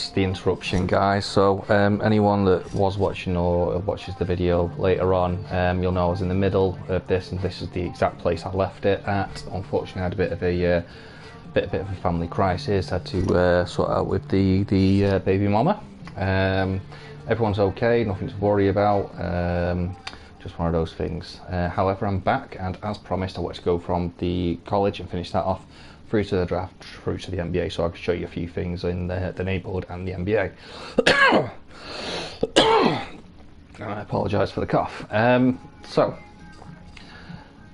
Pardon the interruption, guys. So anyone that was watching or watches the video later on, you'll know I was in the middle of this, and this is the exact place I left it at. Unfortunately, I had a bit of a family crisis. Had to sort out with the baby mama. Everyone's okay, nothing to worry about. Just one of those things. However, I'm back, and as promised, I want to go from the college and finish that off through to the draft, through to the NBA, so I can show you a few things in the neighbourhood and the NBA. And I apologise for the cough. So,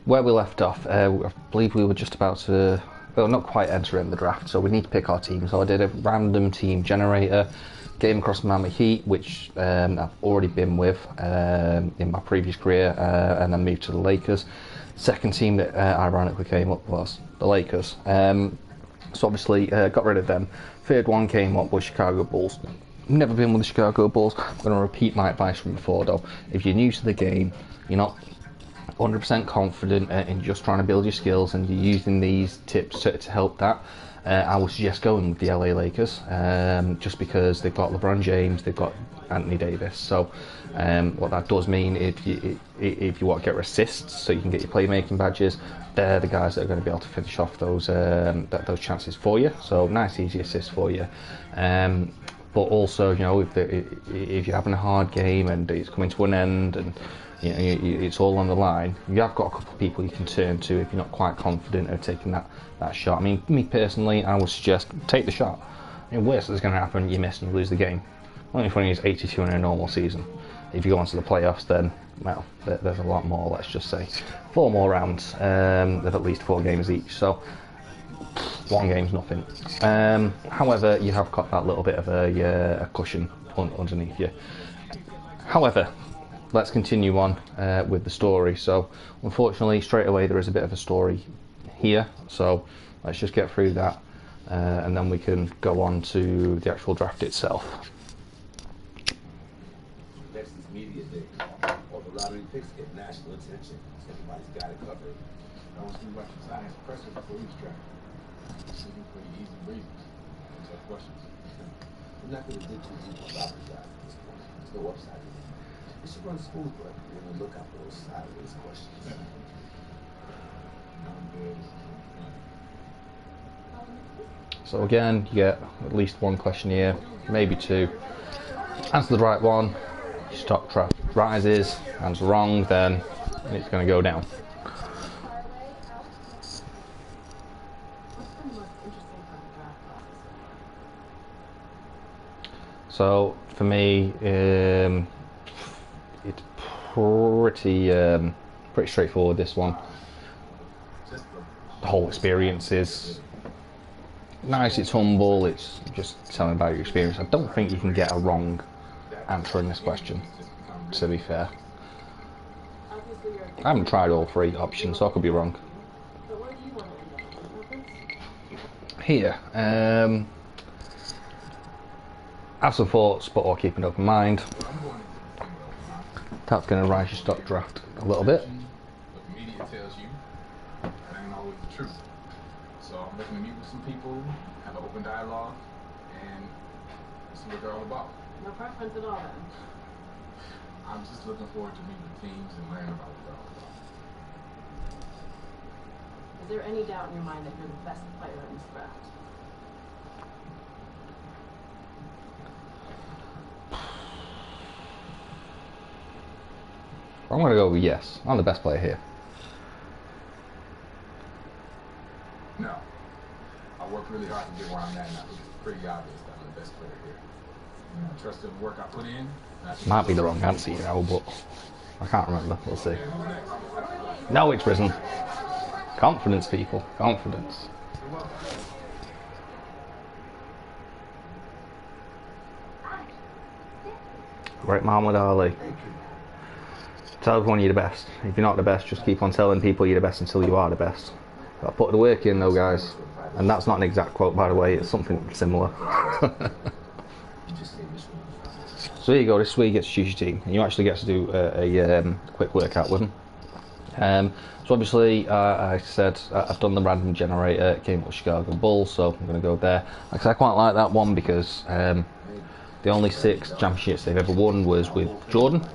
where we left off, I believe we were just about to, well, not quite entering the draft, so we need to pick our team. So I did a random team generator, came across Miami Heat, which I've already been with in my previous career, and then moved to the Lakers. Second team that ironically came up was the Lakers. So obviously got rid of them. Third one came up was Chicago Bulls. Never been with the Chicago Bulls. I'm going to repeat my advice from before though. If you're new to the game, you're not 100% confident in just trying to build your skills, and you're using these tips to help that, I would suggest going with the LA Lakers, just because they've got LeBron James, they've got Anthony Davis. So what that does mean, if you want to get assists so you can get your playmaking badges, they're the guys that are going to be able to finish off those chances for you. So nice easy assists for you. But also, you know, if you're having a hard game and it's coming to an end and you know, it's all on the line, you have got a couple of people you can turn to if you're not quite confident of taking that shot. I mean, me personally, I would suggest take the shot. I mean, worst that's going to happen, you miss and you lose the game. Only funny is 82 in a normal season. If you go on to the playoffs, then, well, there's a lot more, let's just say. 4 more rounds of at least 4 games each, so 1 game's nothing. However, you have got that little bit of a cushion underneath you. However, let's continue on with the story. So, unfortunately, straight away there is a bit of a story here, so let's just get through that, and then we can go on to the actual draft itself. Media day, all the lottery picks get national attention. Everybody's got it covered. I was thinking about your science pressure before each draft. Seeking pretty easy reasons. Tough questions. I'm not going to dig too deep on lottery draft at this point. There's no upside to it. It should run smooth, but we're going to look out for those sideways questions. So again, you get at least 1 question here, maybe 2. Answer the right one, your stock draft rises. Answer wrong, then it's going to go down. So for me, it's pretty straightforward, this one. The whole experience is nice, it's humble, it's just telling about your experience. I don't think you can get a wrong answer in this question, to be fair. I haven't tried all 3 options, so I could be wrong. Here, have some thoughts, but I'll keep an open mind. That's going to rise your stock draft a little bit. What the media tells you, that ain't always the truth. So I'm looking to meet with some people, have an open dialogue, and see what they're all about. No preference at all, then? I'm just looking forward to meeting the teams and learning about what they're all about. Is there any doubt in your mind that you're the best player in this draft? I'm going to go with yes. I'm the best player here. No. I worked really hard to get where I'm at now. It's pretty obvious that I'm the best player here. I trust the work I put in. Might be the wrong answer, you know, but I can't remember. We'll see. No, it's risen. Confidence, people. Confidence. Great Muhammad Ali. Tell everyone you're the best. If you're not the best, just keep on telling people you're the best until you are the best. Got to put the work in though, guys. And that's not an exact quote, by the way. It's something similar. So here you go. This is where you get to choose your team, and you actually get to do a quick workout with them. So obviously, I said I've done the random generator. It came up with Chicago Bulls, so I'm going to go there. Like I said, I quite like that one because The only 6 championships they've ever won was with Jordan.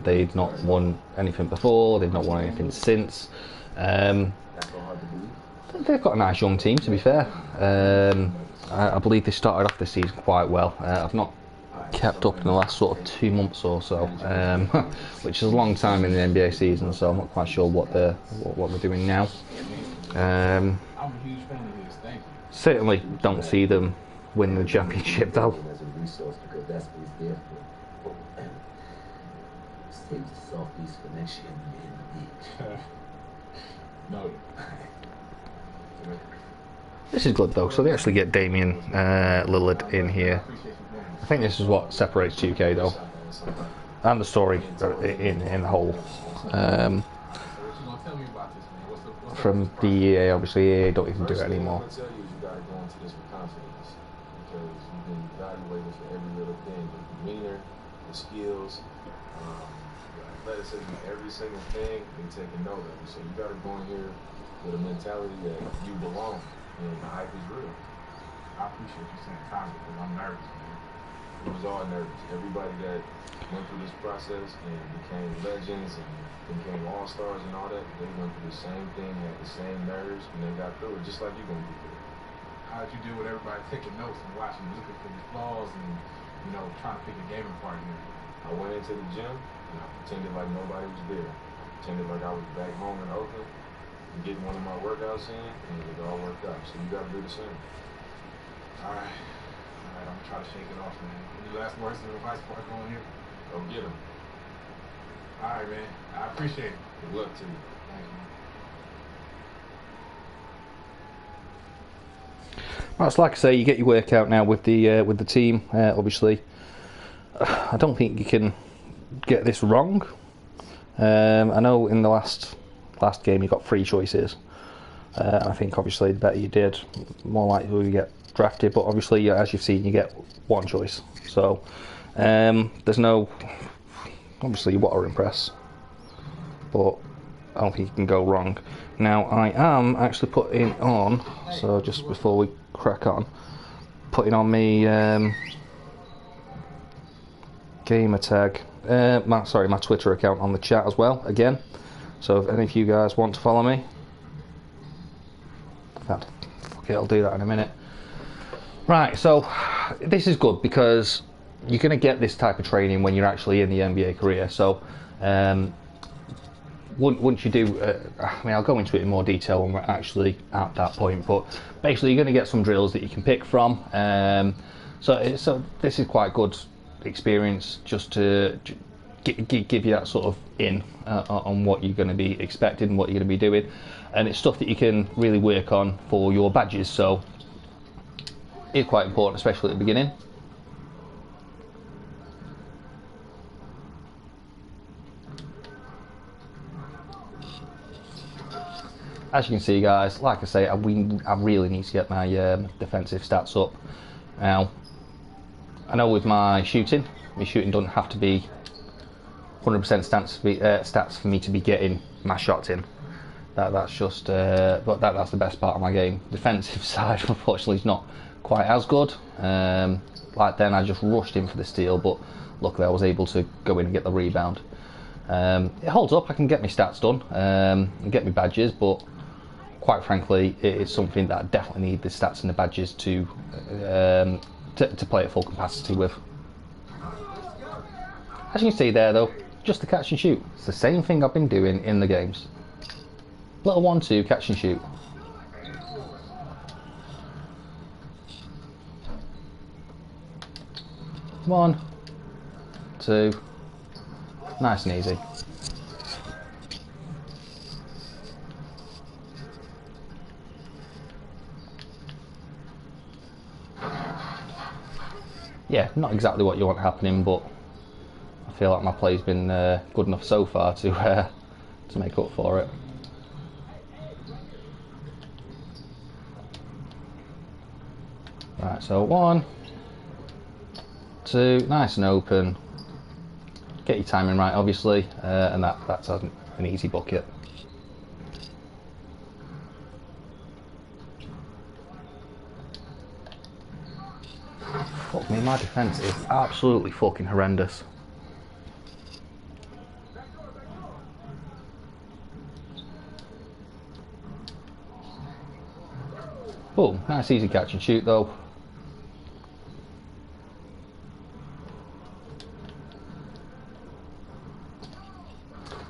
They've not won anything before, they've not won anything since. They've got a nice young team, to be fair. I believe they started off this season quite well. I've not kept up in the last sort of 2 months or so, which is a long time in the NBA season, so I'm not quite sure what they're doing now. I'm a huge fan of his. Thank you. Certainly don't see them win the championship though. As a resource, because that's what he's there for. Save the Southeast for next year in the league. No. This is good though, so they actually get Damian Lillard in here. I think this is what separates 2K though, and the story in whole. From the EA, obviously EA don't even do it anymore. What I'm gonna tell you is you gotta go into this with confidence, because you've been evaluated for every little thing, your demeanor, your skills, your athleticism, every single thing they're taking note of. So you gotta go in here with a mentality that you belong, and the hype is real. I appreciate you saying time because I'm nervous, man. It was all nervous. Everybody that went through this process and became legends and became all-stars and all that, they went through the same thing, had the same nerves, and they got through it, just like you're going to be through it. How did you deal with everybody taking notes and watching, looking for these flaws and, you know, trying to pick a game apart here? I went into the gym and I pretended like nobody was there. Pretended like I was back home in Oakland and getting one of my workouts in, and it all worked out. So you got to do the same. All right, I'm going to try to shake it off, man. Any last words of advice before I go in here? Go get them. All right, man. I appreciate it. Good luck to you. Thank you. Well, it's like I say, you get your workout now with the team. Obviously, I don't think you can get this wrong. I know in the last game you got 3 choices. I think obviously the better you did, more likely you get drafted. But obviously, as you've seen, you get 1 choice. So there's no. Obviously, you want to impress, but I don't think you can go wrong. Now, I am actually putting on, so just before we crack on, putting on me gamer tag, my Twitter account on the chat as well, again. So if any of you guys want to follow me, in fact, okay, I'll do that in a minute. Right, so this is good because you're going to get this type of training when you're actually in the NBA career. So once you do, I mean, I'll go into it in more detail when we're actually at that point, but basically you're going to get some drills that you can pick from. So this is quite good experience just to give you that sort of in on what you're going to be expected and what you're going to be doing, and it's stuff that you can really work on for your badges. So it's quite important, especially at the beginning. As you can see, guys, like I say, I really need to get my defensive stats up. Now, I know with my shooting doesn't have to be 100% stats for me to be getting my shots in. That's just, but that's the best part of my game. Defensive side, unfortunately, is not quite as good. Like then, I just rushed in for the steal, but luckily I was able to go in and get the rebound. It holds up. I can get my stats done and get my badges, but quite frankly, it's something that I definitely need the stats and the badges to play at full capacity with. As you can see there, though, just the catch and shoot. It's the same thing I've been doing in the games. Little 1-2 catch and shoot. One, two, nice and easy. Yeah, not exactly what you want happening, but I feel like my play's been good enough so far to make up for it. Right, so 1, 2, nice and open. Get your timing right, obviously, and that's an easy bucket. Fuck I mean, my defense is absolutely fucking horrendous. Oh, nice easy catch and shoot though.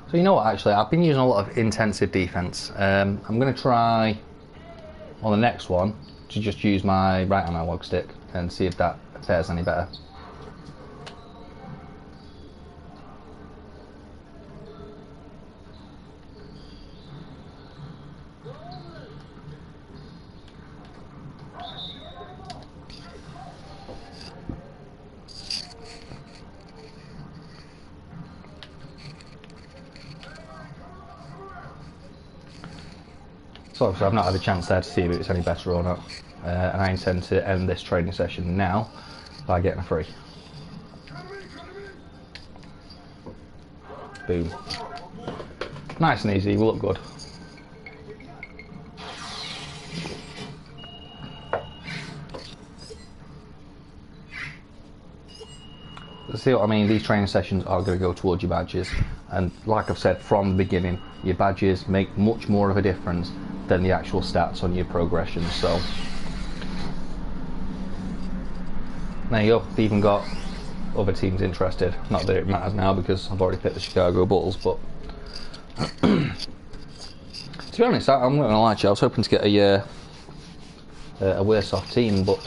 So you know what, actually, I've been using a lot of intensive defense. I'm going to try on the next one to just use my right analog stick and see if that fares any better. So obviously I've not had a chance there to see if it's any better or not, and I intend to end this training session now by getting a free. Boom. Nice and easy, will look good. See what I mean? These training sessions are going to go towards your badges, and like I've said from the beginning, your badges make much more of a difference than the actual stats on your progression. So there you go. They've even got other teams interested. Not that it matters now because I've already picked the Chicago Bulls, but to be honest, I'm not going to lie to you, I was hoping to get a worse off team, but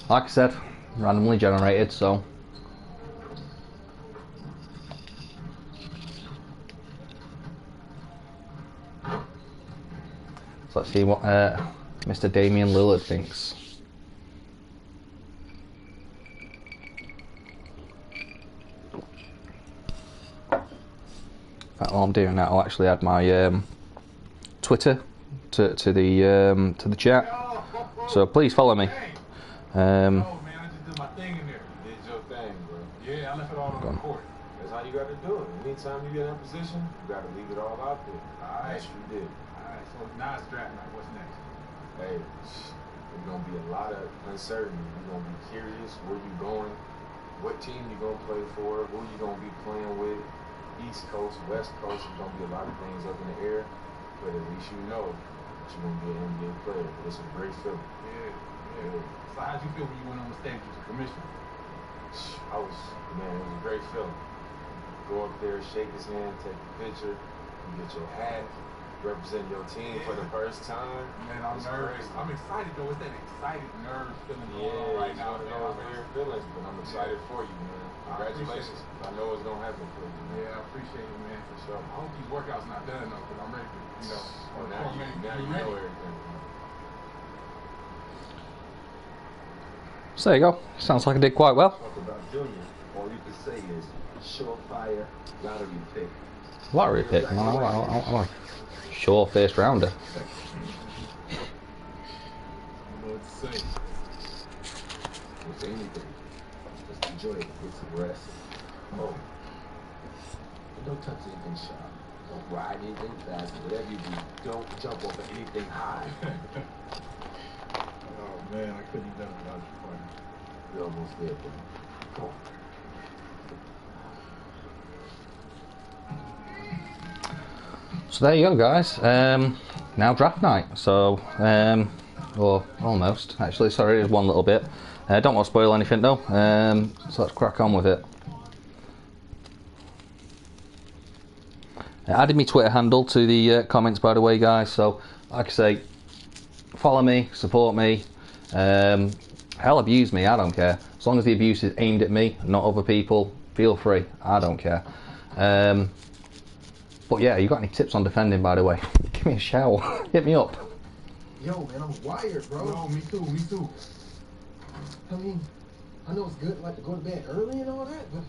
like I said, randomly generated, so let's see what Mr. Damian Lillard thinks. In fact, while I'm doing that, I'll actually add my Twitter to the chat. So please follow me. Oh man, I just did my thing in there. You did your thing, bro. Yeah, I left it all on the court. That's how you got to do it. Anytime you get in that position, you got to leave it all out there. Alright. That's what you did. Alright, so now it's draft night. What's next? Hey, there's going to be a lot of uncertainty. You're going to be curious where you going, what team you going to play for, who you going to be playing with, East Coast, West Coast. There's going to be a lot of things up in the air, but at least you know that you're going to be an NBA player. It's a great feeling. Yeah. So how'd you feel when you went on the stage with your commissioner? Man, it was a great feeling. Go up there, shake his hand, take a picture, you get your hat, represent your team for the first time. Man, I'm nervous. Crazy. I'm excited though. It's that excited nerve feeling going on Yeah, right now. it's one of those weird feelings, but I'm excited for you, man. Congratulations. I know it's gonna happen for you, man. Yeah, I appreciate it, man, for Sure. sure. I hope these workouts not done though, because I'm ready to, Well, now you know everything. So there you go. Sounds like I did quite well. Talk about Junior, all you can say is surefire lottery pick. Lottery pick, man. I'm a sure first rounder. I don't know what to say. If anything, just enjoy it, get some rest. Oh, and don't touch anything sharp. Don't ride anything fast. Whatever you do, don't jump off of anything high. Oh man, I couldn't have done it without you, partner. You're almost there, bro. Come on. So there you go, guys. Now draft night. So, or almost. Actually, sorry, there's one little bit. Don't want to spoil anything though. So let's crack on with it. I added my Twitter handle to the comments, by the way, guys. So, like I say, follow me, support me. Hell, abuse me. I don't care. As long as the abuse is aimed at me, not other people, feel free. I don't care. But yeah, you got any tips on defending, by the way? Give me a shout. Hit me up. Yo, man, I'm wired, bro. No, me too, me too. I mean, I know it's good like to go to bed early and all that, but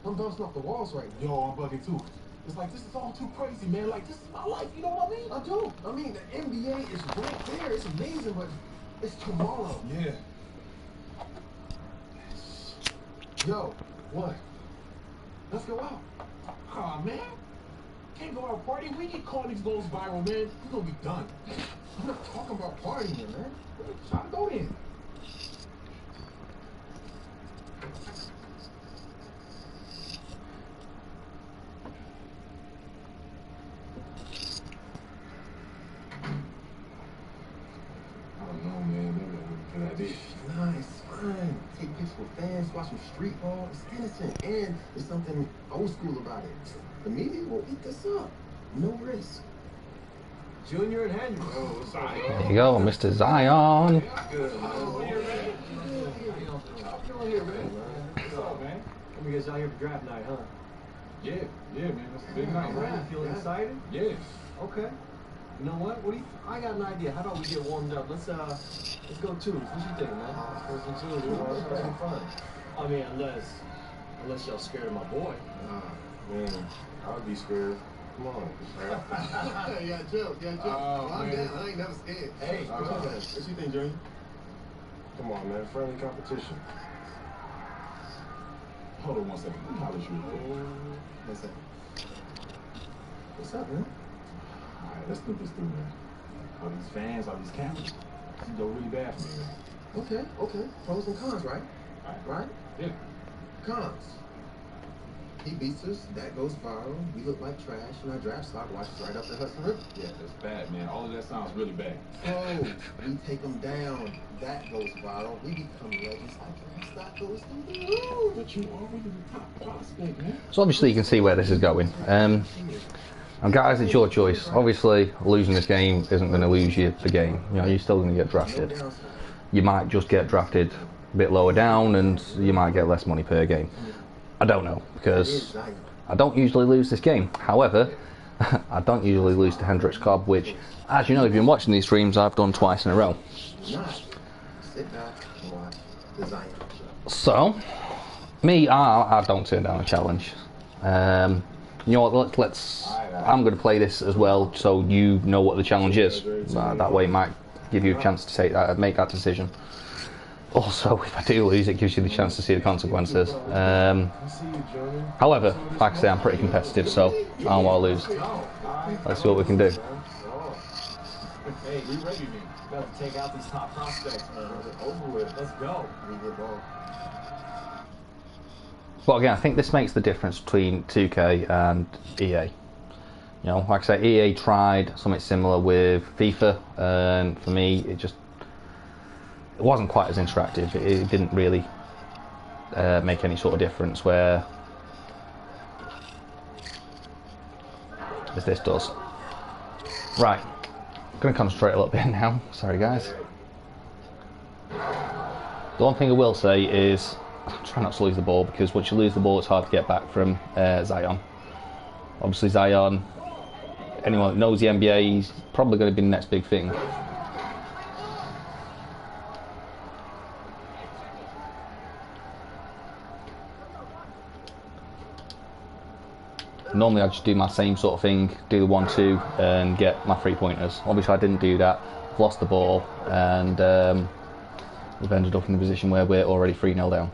I'm bouncing off the walls right now. Yo, I'm bugging too. It's like, this is all too crazy, man. Like, this is my life, you know what I mean? I do. I mean, the NBA is right there. It's amazing, but it's tomorrow. Yeah. Yo, what? Let's go out. Aw, man. Can't go out partying. We get caught these goes viral, man. We're gonna be done. I'm not talking about partying, man. Try to go in. fans watching street ball. It's innocent, and there's something old school about it. The media will eat this up. No risk. Junior and Henry. Oh, what's up? There you go, Mr. Zion. Good, man. What's up, man? Let me get y'all here for draft night, huh? Yeah, man. That's a big night, man. You feeling excited? Yeah. Okay. You know what? I got an idea. How about we get warmed up? Let's go twos. What you think, man? First and two. Let's have some fun. I mean, unless y'all scared of my boy. Man, I would be scared. Come on. Yeah, joke. I'm Man. down. I ain't never scared. Hey, what you think, Junior? Come on, man. Friendly competition. Hold on one second. I'll let you real quick. What's up? What's up, man? Alright, let's think this through, man. All these fans, all these cameras, it's gonna go really bad for me, man. Okay. Pros and cons, right? Right? Yeah. Cons. He beats us, that goes viral, we look like trash, and our draft stock watches right up the Hudson River. Yeah, that's bad, man. All of that sounds really bad. Oh, we take them down, that goes viral, we become legends, our draft stock goes through the roof. But you already the top prospect, man. So obviously you can see where this is going. And guys, it's your choice. Obviously, losing this game isn't going to lose you the game. You know, you're still going to get drafted. You might just get drafted a bit lower down, and you might get less money per game. I don't know, because I don't usually lose this game. However, I don't usually lose to Hendrix Cobb, which, as you know, if you've been watching these streams, I've done twice in a row. Sit back and watch the Zion show. So, me, I don't turn down a challenge. You know what, I'm going to play this as well, so you know what the challenge is. That way it might give you a chance to make that decision. Also, if I do lose, it gives you the chance to see the consequences. However, like I say, I'm pretty competitive, so I don't want to lose. Let's see what we can do. Hey, we ready, man. Got to take out these top prospects, man. Over with. Let's go. But again, I think this makes the difference between 2K and EA. You know, like I say, EA tried something similar with FIFA, and for me, it wasn't quite as interactive. It didn't really make any sort of difference where as this does. Right, I'm going to concentrate a little bit now. Sorry guys. The one thing I will say is try not to lose the ball, because once you lose the ball it's hard to get back from Zion. Obviously Zion, anyone that knows the NBA, he's probably going to be the next big thing. Normally I just do my same sort of thing, do the 1-2 and get my 3-pointers. Obviously I didn't do that, I've lost the ball, and we've ended up in a position where we're already 3-0 down.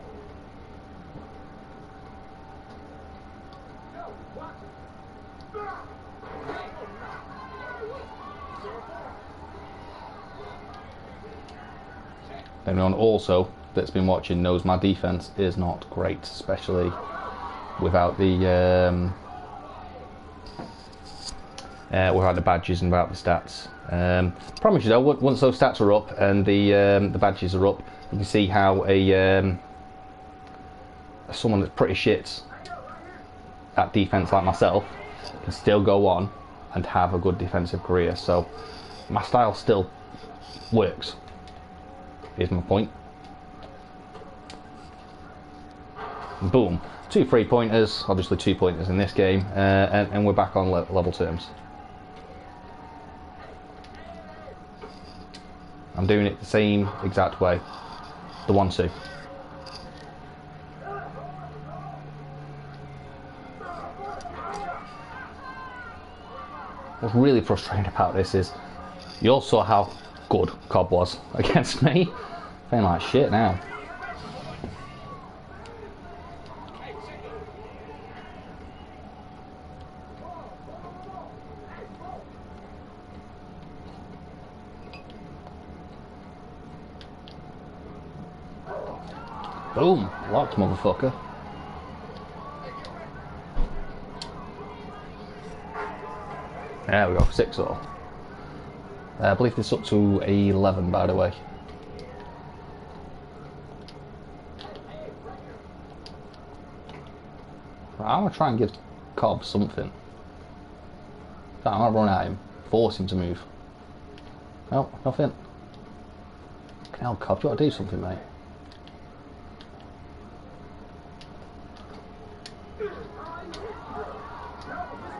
Anyone also that's been watching knows my defense is not great, especially without the badges and without the stats. Promise you though, once those stats are up and the badges are up, you can see how someone that's pretty shit at defense like myself can still go on and have a good defensive career. So my style still works. Here's my point. Boom. 2 3-pointers, obviously 2 pointers in this game, and we're back on level terms. I'm doing it the same exact way. The 1-2. What's really frustrating about this is you all saw how good Cobb was against me. Playing like shit now. Boom, locked motherfucker. There we go, 6-all. I believe this is up to 11, by the way. I'm going to try and give Cobb something. I'm going to run at him. Force him to move. No, nothing. Hell, Cobb, you got to do something, mate.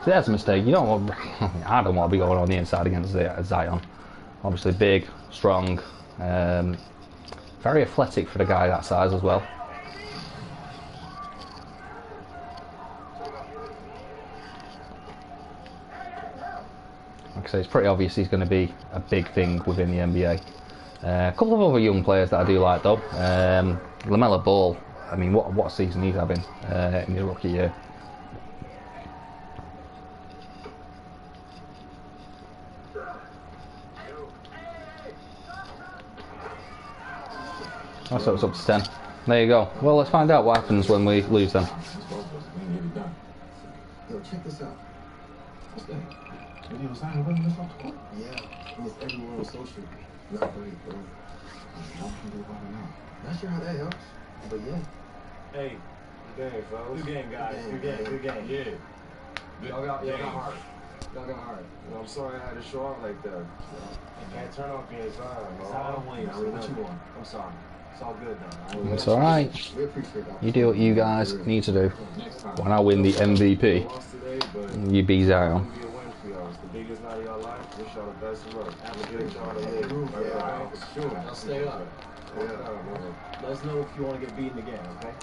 See, that's a mistake. You don't want. I don't want to be going on the inside against Zion. Obviously, big, strong, very athletic for the guy that size as well. Like I say, it's pretty obvious he's going to be a big thing within the NBA. A couple of other young players that I do like though. LaMelo Ball. I mean, what season he's having in his rookie year. So it's up to 10. There you go. Well, let's find out what happens when we lose them. Yo, check this out. What's that? Video sign running this off the court? Yeah, and it's everywhere on social. Not great, bro. Not sure how that helps, but yeah. Hey, good game, fellas. Good game, guys. Good game. Yeah. Y'all got hard. Y'all got hard. I'm sorry I had to show out like that. You can't turn off being Zion. Zion wins. What you want? I'm sorry. It's all good, though. It's alright. We appreciate that. You do what you guys need to do. When I win the MVP, Lost today, but you be Zion. it'll be a win for y'all. It's the biggest night of y'all life. Wish y'all the best of luck. Advocate y'all to live. Yeah, for sure. Now stay up. Let us know if you want to get beaten again, okay?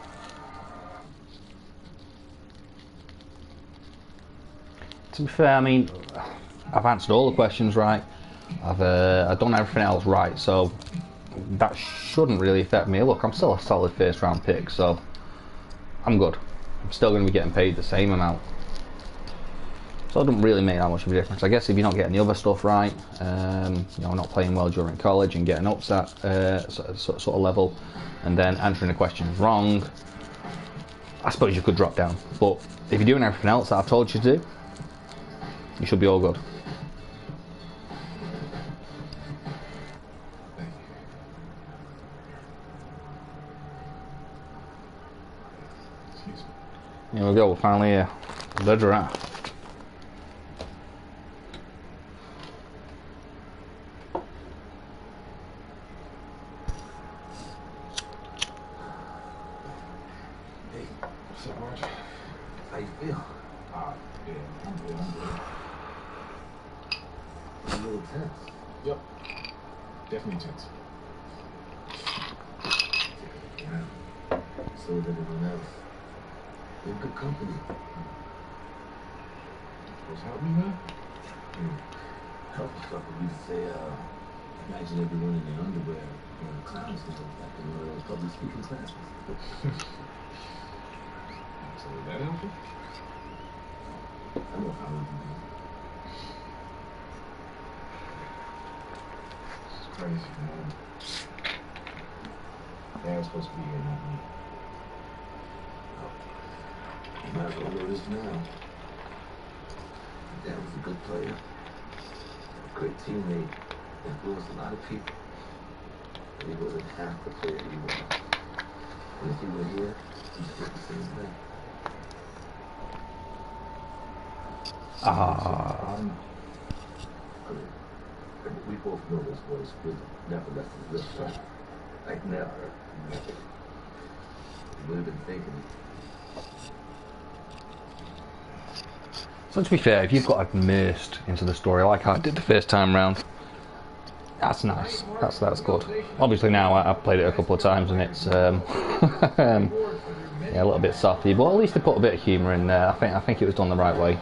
To be fair, I mean, I've answered all the questions right. I've done everything else right, so that shouldn't really affect me. Look, I'm still a solid first round pick, so I'm good. I'm still going to be getting paid the same amount, so it doesn't really make that much of a difference. I guess if you're not getting the other stuff right, you know, not playing well during college and getting up to that sort of level, and then answering the questions wrong, I suppose you could drop down. But if you're doing everything else that I've told you to do, you should be all good. Here we go, we're finally here. The draft. Hey, What's up, Marge? how you feel? Yeah, I'm good. A little tense. Yep. Definitely tense. Yeah. So is everyone else. They're good company. What's help me, man? Helpful stuff would be to say, imagine everyone in their underwear going to class or something like in one of those public speaking classes. So is that helpful? I know how we do it. It's crazy, man. Dad's supposed to be here, not me. You might as well know this now. Dad was a good player, a great teammate, influenced a lot of people. But he wasn't half the player he was. And if he were here, he'd feel the same way. Ah. I mean, we both know this voice wisdom never left his lips, right? Like never. He would have been thinking. So to be fair, if you've got immersed into the story like I did the first time round, that's nice. That's good. Obviously now I've played it a couple of times and it's yeah, a little bit soppy, but at least they put a bit of humour in there. I think it was done the right way.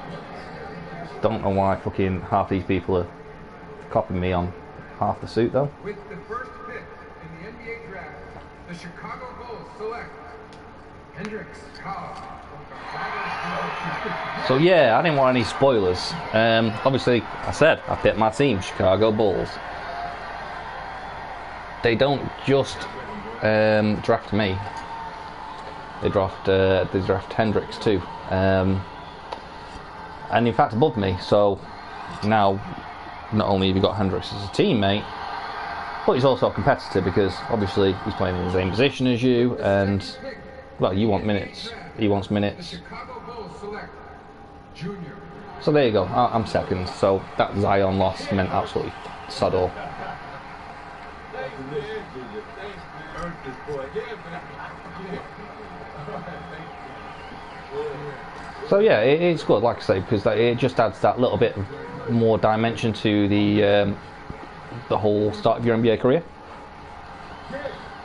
Don't know why fucking half these people are copying me on half the suit though. With the first pick in the NBA draft, the Chicago Bulls select Hendricks Cobb. So yeah, I didn't want any spoilers. Obviously, I said I picked my team, Chicago Bulls. They don't just draft me. They draft Hendricks too, and in fact above me. So now, not only have you got Hendricks as a teammate, but he's also a competitor because obviously he's playing in the same position as you, and well, you want minutes, he wants minutes. Junior. So there you go. I'm second. So that Zion loss meant absolutely sod all. So yeah, it's good, like I say, because it just adds that little bit more dimension to the whole start of your NBA career.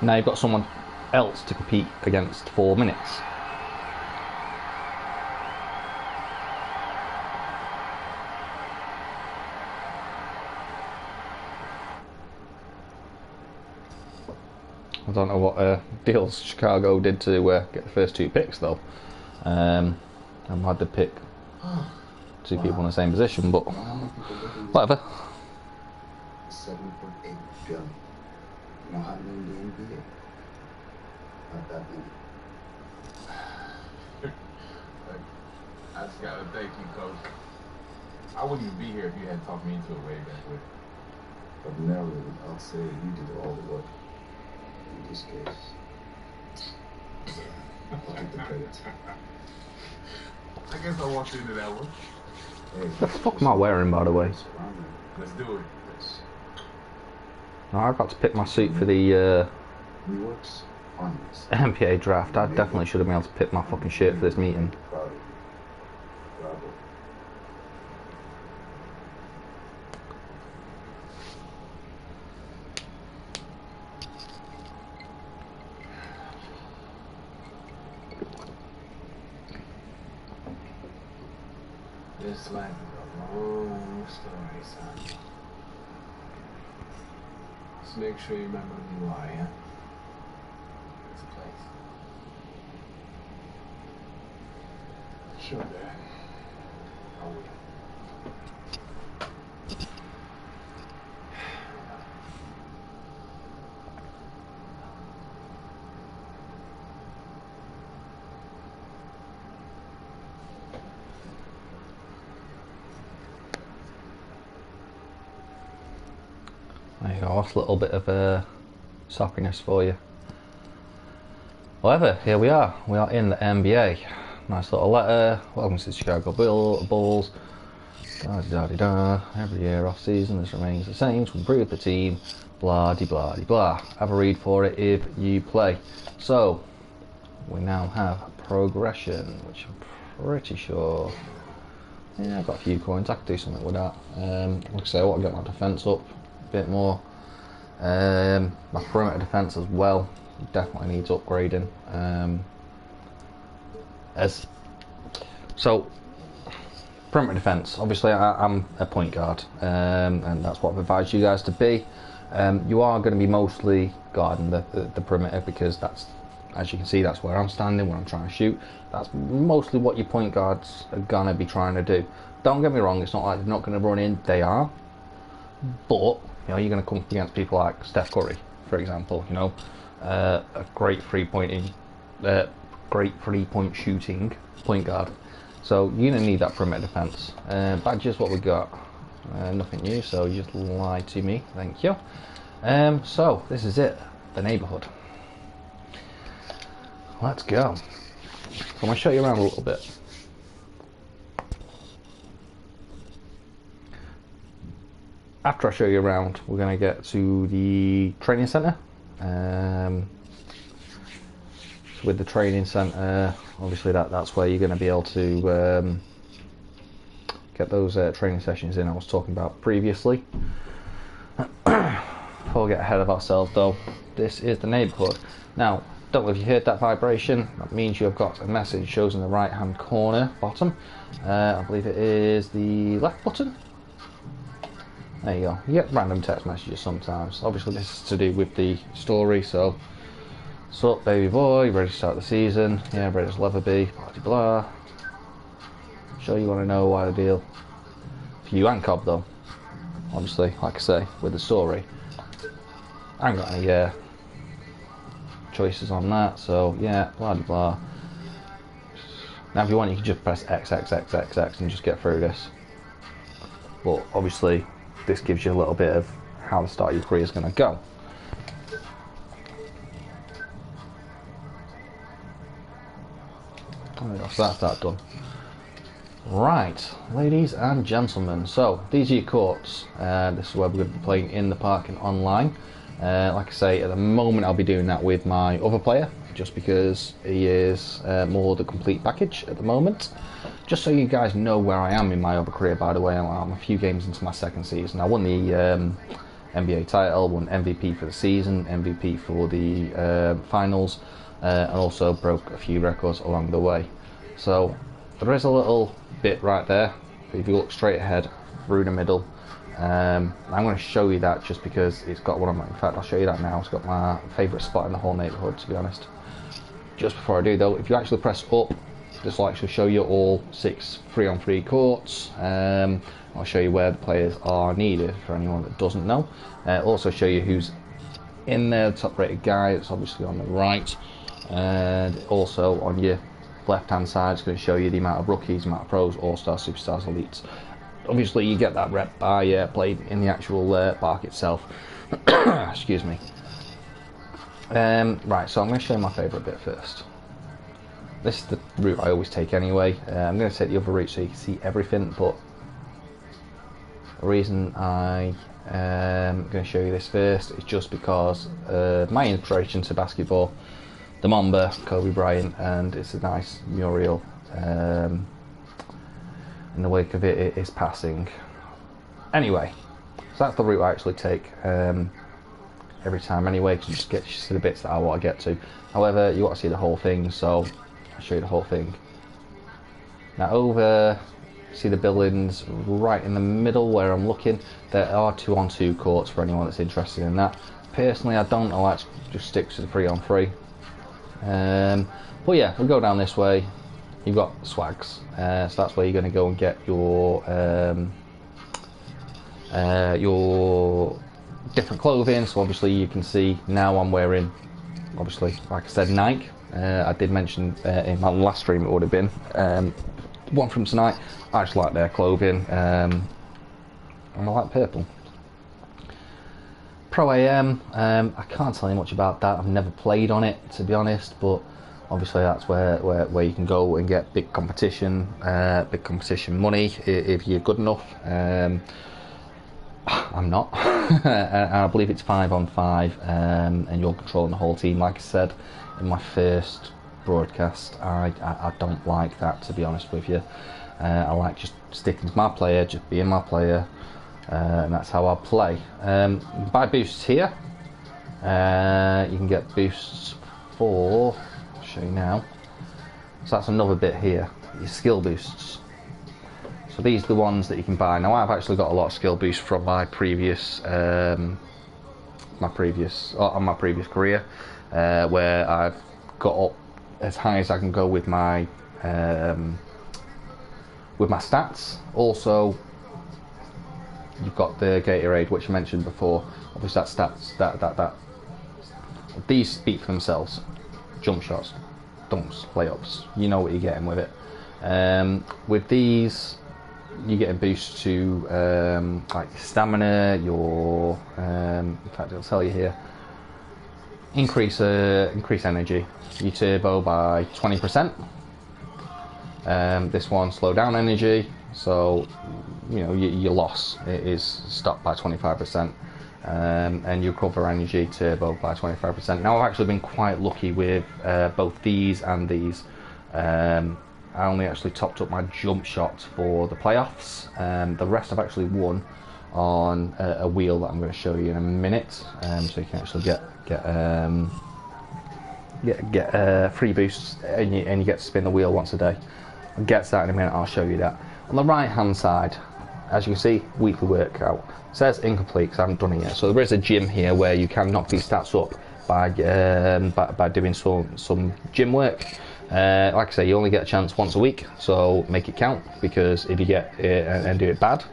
Now you've got someone else to compete against for minutes. I don't know what deals Chicago did to get the first 2 picks though. I'm glad to pick 2 people in the same position, but whatever. 7'8" gun. You know how to win the NBA? Not that many. I just gotta thank you, Coach. I wouldn't even be here if you hadn't talked me into it way back when. Ordinarily, I'll say you did all the work. In this case, I'll take the credit. I guess I walked into that one. Hey, The fuck am I wearing, by the way? Let's do it. No, I've got to pick my suit for the New York's Hornets. NBA draft. I definitely should have been able to pick my fucking shirt for this meeting. Proud of you. Bravo. This life is a long story, son. Just make sure you remember who you are, yeah? It's a place. Sure, Dad. I will. There you go, that's a little bit of soppiness for you. However, here we are in the NBA. Nice little letter. Welcome to the Chicago Bulls. Da-di-da-di-da. Every year off season, this remains the same to improve the team. Blah de blah de blah. Have a read for it if you play. So we now have progression, which I'm pretty sure. Yeah, I've got a few coins. I could do something with that. Like I say, I want to get my defense up a bit more. My perimeter defense as well definitely needs upgrading. So perimeter defense, obviously I'm a point guard, and that's what I've advised you guys to be. You are going to be mostly guarding the perimeter, because that's, as you can see, that's where I'm standing when I'm trying to shoot. That's mostly what your point guards are going to be trying to do. Don't get me wrong, it's not like they're not going to run in, they are, but you know, you're going to come up against people like Steph Curry, for example, you know, a great three-point shooting point guard. So you're going to need that perimeter defense. Badges, what we got? Nothing new, so you just lied to me, thank you. So this is it, the neighborhood. Let's go. So I'm going to show you around a little bit. After I show you around, we're going to get to the training centre. So with the training centre, obviously that's where you're going to be able to get those training sessions in I was talking about previously. Before we get ahead of ourselves though, this is the neighbourhood. Now, don't know if you heard that vibration. That means you've got a message shows in the right hand corner bottom. I believe it is the left button. There you go. You get random text messages sometimes. Obviously this is to do with the story, so what's up baby boy, ready to start the season? Yeah, ready as will ever be, blah de blah. Sure you want to know why the deal. For you and Cobb though, obviously, like I say, with the story, I haven't got any choices on that, so yeah, blah de blah. Now if you want, you can just press X and just get through this. But obviously this gives you a little bit of how the start of your career is going to go. There we go, so that's that done. Right, ladies and gentlemen, so these are your courts. This is where we're going to be playing in the park and online. Like I say, at the moment I'll be doing that with my other player, just because he is more the complete package at the moment. Just so you guys know where I am in my other career, by the way, I'm a few games into my second season. I won the NBA title, won MVP for the season, MVP for the finals, and also broke a few records along the way. So there is a little bit right there, but if you look straight ahead through the middle, I'm going to show you that just because it's got one of my, in fact I'll show you that now, it's got my favourite spot in the whole neighbourhood, to be honest. Just before I do though, if you actually press up, this will actually show you all 6 3-on-3 courts. I'll show you where the players are needed for anyone that doesn't know. Also show you who's in there, the top rated guy, it's obviously on the right, and also on your left hand side it's going to show you the amount of rookies, amount of pros, all-stars, superstars, elites. Obviously you get that rep by playing in the actual park itself. Excuse me. Right, so I'm going to show you my favourite bit first. This is the route I always take anyway. I'm going to take the other route so you can see everything, but the reason I'm going to show you this first is just because my inspiration to basketball, the Mamba, Kobe Bryant, and it's a nice mural in the wake of it is passing. Anyway, so that's the route I actually take every time anyway, because you just get to the bits that I want to get to. However, you want to see the whole thing, so I'll show you the whole thing. Now over, see the buildings right in the middle where I'm looking, there are 2-on-2 courts for anyone that's interested in that. Personally I don't, I like to just stick to the 3-on-3. But yeah, we'll go down this way. You've got swags, so that's where you're going to go and get your different clothing. So obviously you can see now I'm wearing, obviously like I said, Nike. I did mention in my last stream it would have been one from tonight. I just like their clothing, and I like purple. Pro AM, I can't tell you much about that. I've never played on it, to be honest, but obviously that's where you can go and get big competition money if you're good enough. I'm not. And I believe it's 5-on-5, and you're controlling the whole team. Like I said in my first broadcast, I don't like that, to be honest with you. I like just sticking to my player, just being my player, and that's how I play. Buy boosts here. You can get boosts for, I'll show you now. So that's another bit here, your skill boosts. So these are the ones that you can buy. Now I've actually got a lot of skill boosts from my previous career, where I've got up as high as I can go with my stats. Also, you've got the Gatorade, which I mentioned before. Obviously, that stats that these speak for themselves. Jump shots, dunks, layups. You know what you're getting with it. With these, you get a boost to like stamina, your in fact it'll tell you here, increase energy, your turbo by 20%. This one, slow down energy, so you know your loss is stopped by 25%, and your recover energy turbo by 25%. Now I've actually been quite lucky with both these and these. I only actually topped up my jump shot for the playoffs. The rest I've actually won on a wheel that I'm going to show you in a minute, so you can actually get free boosts, and you get to spin the wheel once a day. I'll get to that in a minute. I'll show you that. On the right hand side, as you can see, weekly workout. It says incomplete because I haven't done it yet. So there is a gym here where you can knock these stats up by doing some gym work. Like I say, you only get a chance once a week, so make it count, because if you get it and do it bad,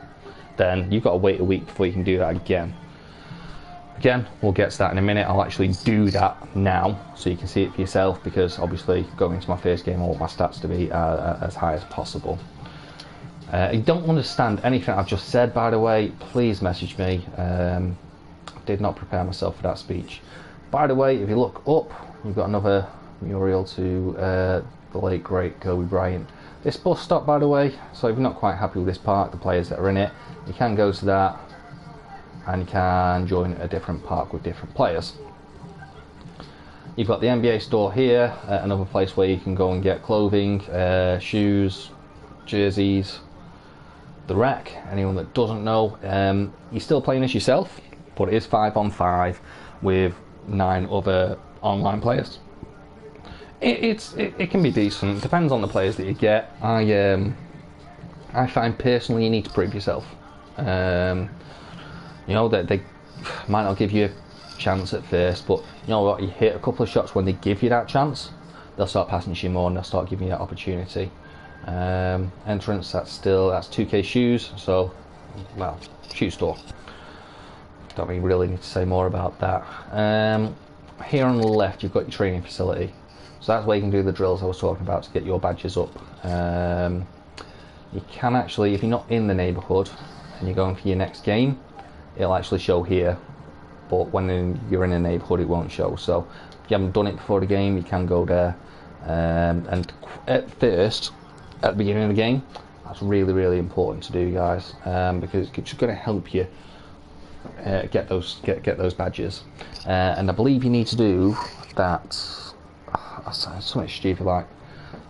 then you've got to wait a week before you can do that again. Again, we'll get to that in a minute. I'll actually do that now so you can see it for yourself, because obviously going into my first game I want my stats to be as high as possible. If you don't understand anything I've just said, by the way, please message me. I did not prepare myself for that speech. By the way, if you look up, you've got another mural to the late great Kobe Bryant. this bus stop, by the way, so if you're not quite happy with this park, the players that are in it, you can go to that and you can join a different park with different players. You've got the NBA store here, another place where you can go and get clothing, shoes, jerseys, the rec. Anyone that doesn't know, you're still playing as yourself, but it is 5-on-5 with 9 other online players. It can be decent. Depends on the players that you get. I find personally you need to prove yourself. You know that they might not give you a chance at first, but you know what? You hit a couple of shots when they give you that chance, they'll start passing you more and they'll start giving you that opportunity. Entrance, that's 2K shoes. So, well, shoe store. Don't really need to say more about that. Here on the left, you've got your training facility. So that's where you can do the drills I was talking about to get your badges up. You can actually, if you're not in the neighbourhood and you're going for your next game, it'll actually show here. But when you're in a neighbourhood, it won't show. So if you haven't done it before the game, you can go there. And at first, at the beginning of the game, that's really, really important to do, guys, because it's just going to help you get those badges. And I believe you need to do that. Something stupid like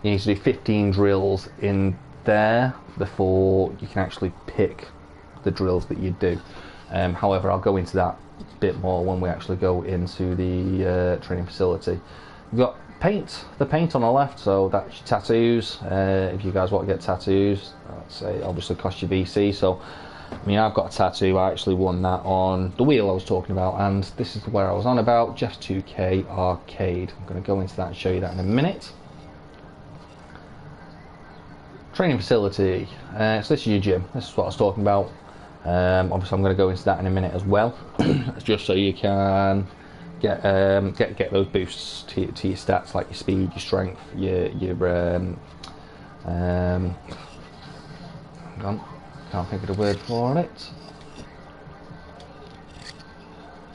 you need to do 15 drills in there before you can actually pick the drills that you do. However, I'll go into that a bit more when we actually go into the training facility. We've got the paint on the left, so that's your tattoos. If you guys want to get tattoos, I'd say obviously cost you VC. So I mean, I've got a tattoo. I actually won that on the wheel I was talking about, and this is where I was on about, Jeff 2K Arcade. I'm going to go into that and show you that in a minute. Training facility. So this is your gym. This is what I was talking about. Obviously, I'm going to go into that in a minute as well, just so you can get those boosts to your stats, like your speed, your strength, your can't think of the word for it.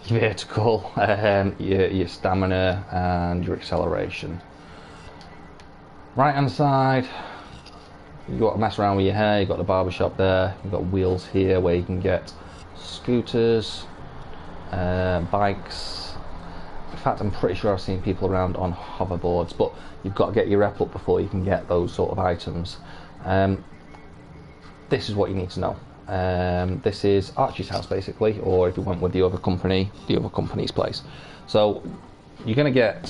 Your vertical, your stamina, and your acceleration. Right hand side, you've got to mess around with your hair. You've got the barber shop there. You've got wheels here where you can get scooters, bikes. In fact, I'm pretty sure I've seen people around on hoverboards, but you've got to get your rep up before you can get those sort of items. This is what you need to know. This is Archie's house, basically, or if you went with the other company's place. So you're going to get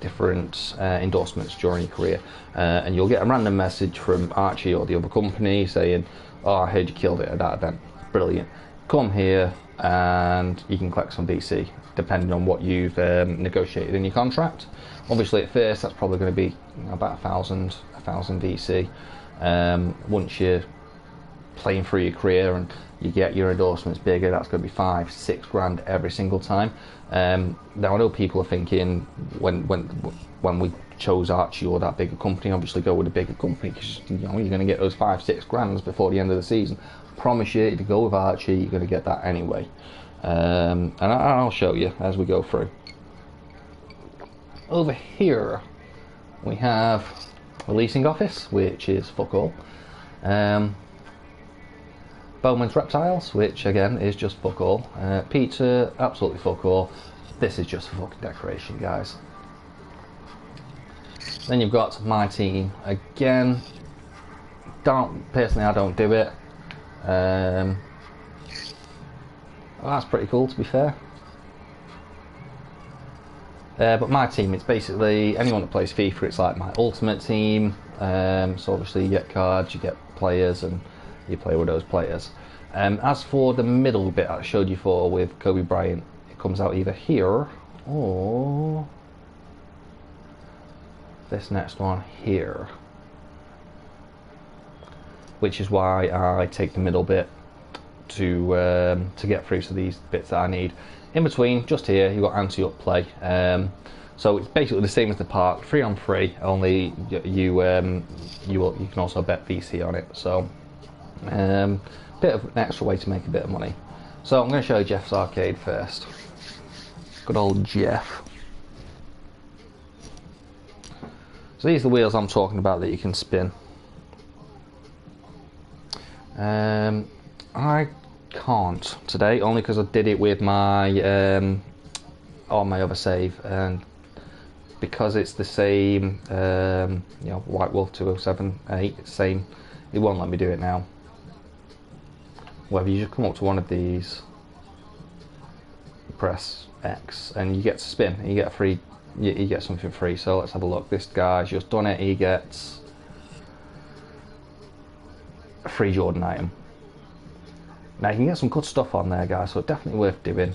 different endorsements during your career, and you'll get a random message from Archie or the other company saying, "Oh, I heard you killed it at that event. Brilliant. Come here and you can collect some VC, depending on what you've negotiated in your contract." Obviously, at first, that's probably going to be about 1,000 VC. Once you're playing through your career and you get your endorsements bigger, that's going to be 5-6 grand every single time. Now I know people are thinking when we chose Archie or that bigger company, obviously go with a bigger company because you know you're going to get those 5-6 grand before the end of the season. I promise you, if you go with Archie, you're going to get that anyway. And I'll show you as we go through. Over here we have a leasing office, which is fuck all. Bowman's Reptiles, which again is just fuck all. Pizza, absolutely fuck all. This is just fucking decoration, guys. Then you've got my team. Again, personally I don't do it. Well, that's pretty cool, to be fair. But my team, it's basically anyone that plays FIFA. It's like my ultimate team. So obviously you get cards, you get players, and you play with those players. As for the middle bit I showed you for with Kobe Bryant, it comes out either here or this next one here, which is why I take the middle bit to get through to these bits that I need. In between, just here, you've got anti-up play. So it's basically the same as the park, 3-on-3, only you can also bet VC on it. So bit of an extra way to make a bit of money. So I'm going to show you Jeff's arcade first. Good old Jeff. So these are the wheels I'm talking about that you can spin. I can't today, only because I did it with my on my other save, and because it's the same, you know, White Wolf 2078, same, it won't let me do it now. Whether you just come up to one of these, press X, and you get to spin. You get a free, you get something free. So let's have a look. This guy's just done it. He gets a free Jordan item. Now you can get some good stuff on there, guys, so it's definitely worth doing.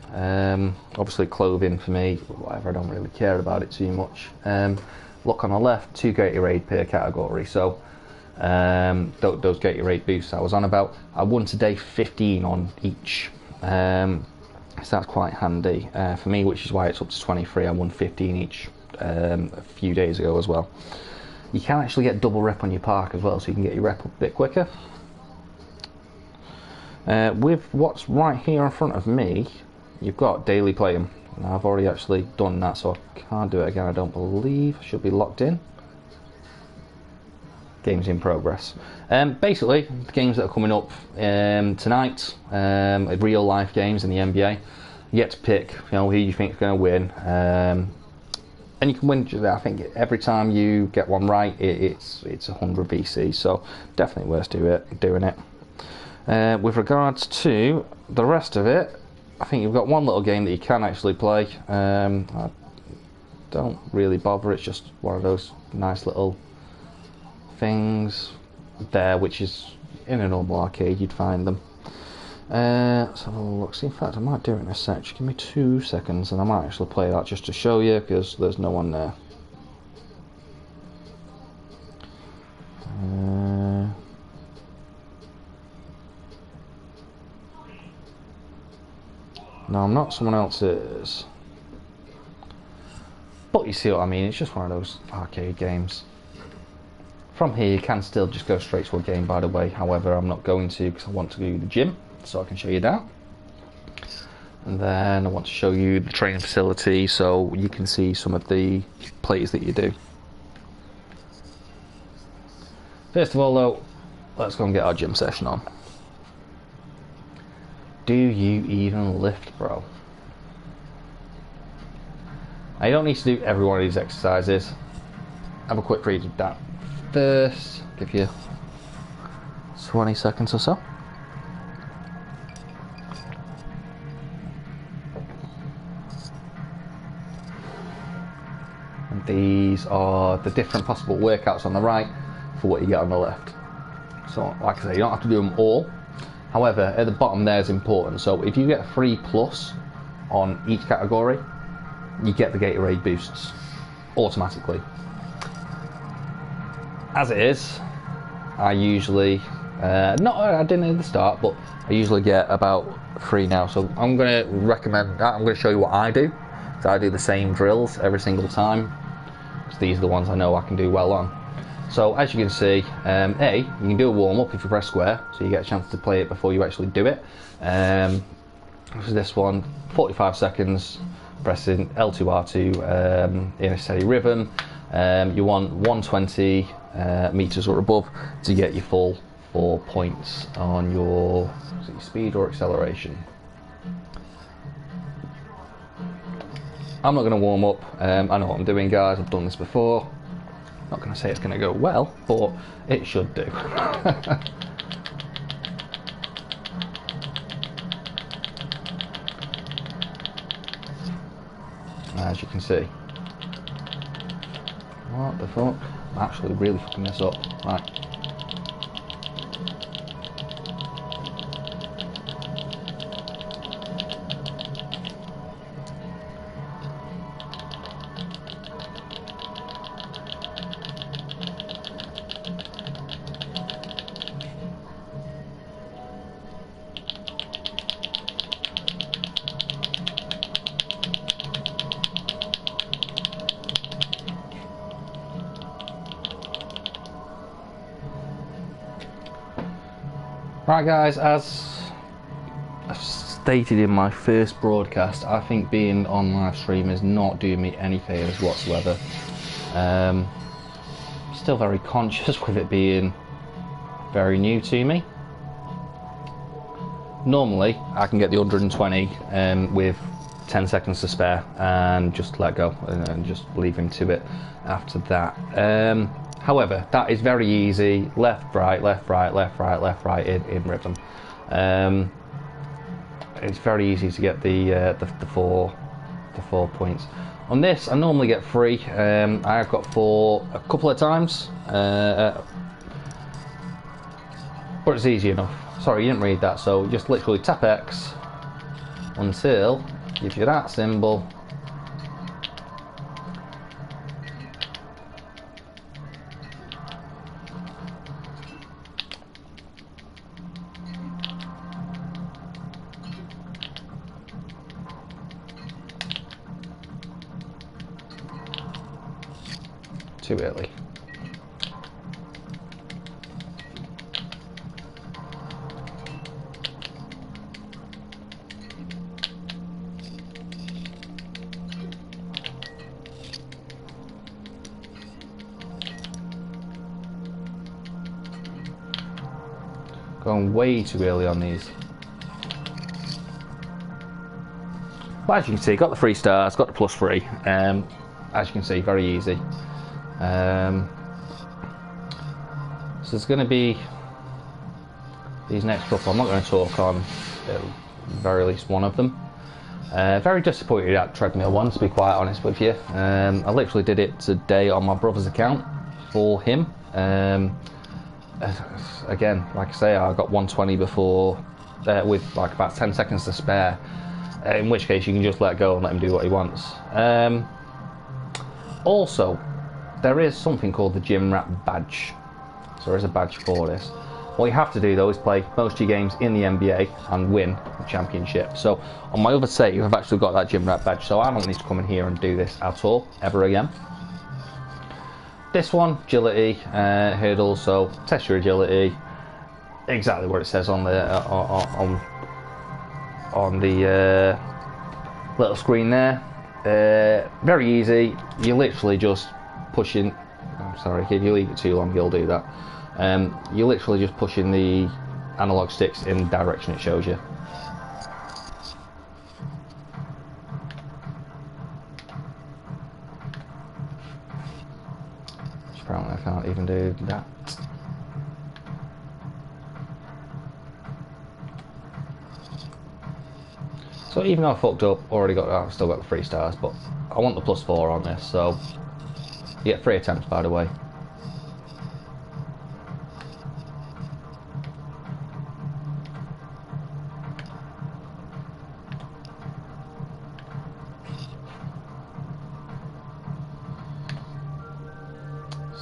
Obviously clothing for me, whatever, I don't really care about it too much. Look on the left, 2 Gatorade per category, so those Gatorade boosts I was on about. I won today 15 on each, so that's quite handy for me, which is why it's up to 23. I won 15 each a few days ago as well. You can actually get double rep on your park as well, so you can get your rep up a bit quicker. With what's right here in front of me, you've got daily playing. Now I've already actually done that, so I can't do it again, I don't believe. I should be locked in. Games in progress. Basically, the games that are coming up tonight, real life games in the NBA. You get to pick, you know, who you think is going to win, and you can win. I think every time you get one right, it's 100 VC. So definitely worth doing it. With regards to the rest of it, I think you've got one little game that you can actually play. I don't really bother, it's just one of those nice little things there, which is in a normal arcade, you'd find them. Let's have a look. See, in fact, I might do it in a sec. Just give me 2 seconds and I might actually play that just to show you, because there's no one there. No, I'm not, someone else is. But you see what I mean, it's just one of those arcade games. From here you can still just go straight to a game, by the way. However, I'm not going to, because I want to go to the gym, so I can show you that. And then I want to show you the training facility, so you can see some of the plays that you do. First of all though, let's go and get our gym session on. Do you even lift, bro? Now you don't need to do every one of these exercises. Have a quick read of that first. Give you 20 seconds or so. And these are the different possible workouts on the right for what you get on the left. So, like I say, you don't have to do them all. However, at the bottom there is important. So if you get 3+ on each category, you get the Gatorade boosts automatically. As it is, I usually, I didn't at the start, but I usually get about 3 now. So I'm going to recommend that. I'm going to show you what I do. So I do the same drills every single time. So these are the ones I know I can do well on. So as you can see, you can do a warm-up if you press square, so you get a chance to play it before you actually do it. For this one, 45 seconds, pressing L2R2 in a steady rhythm. You want 120 meters or above to get your full 4 points on your speed or acceleration. I'm not going to warm up. I know what I'm doing, guys. I've done this before. Not going to say it's going to go well, but it should do. As you can see. What the fuck? I'm actually really fucking this up. Right. Right guys, as I've stated in my first broadcast, I think being on live stream is not doing me any favours whatsoever. still very conscious with it being very new to me. Normally, I can get the 120 with 10 seconds to spare and just let go and just leave him to it after that. However, that is very easy. Left, right, left, right, left, right, left, right in rhythm. It's very easy to get the 4 points. On this, I normally get 3. I have got 4 a couple of times, but it's easy enough. Sorry, you didn't read that, so just literally tap X until it gives you that symbol. Too early. Going way too early on these. But as you can see, got the 3 stars, got the +3. As you can see, very easy. So there's going to be these next couple. I'm not going to talk on very least one of them. Very disappointed at treadmill one, to be quite honest with you. I literally did it today on my brother's account for him. Again, like I say, I got 120 before with like about 10 seconds to spare, in which case you can just let go and let him do what he wants. Also, there is something called the gym rat badge. So there is a badge for this. What you have to do though is play most of your games in the NBA and win the championship. So on my other save, I've actually got that gym rat badge, so I don't need to come in here and do this at all, ever again. This one, agility, hurdle, so test your agility. Exactly what it says on the little screen there. Very easy. You literally just pushing. I'm sorry, if you leave it too long, you'll do that. You're literally just pushing the analog sticks in the direction it shows you. Apparently, I can't even do that. So even though I fucked up, I've still got the 3 stars, but I want the +4 on this, so you get 3 attempts, by the way.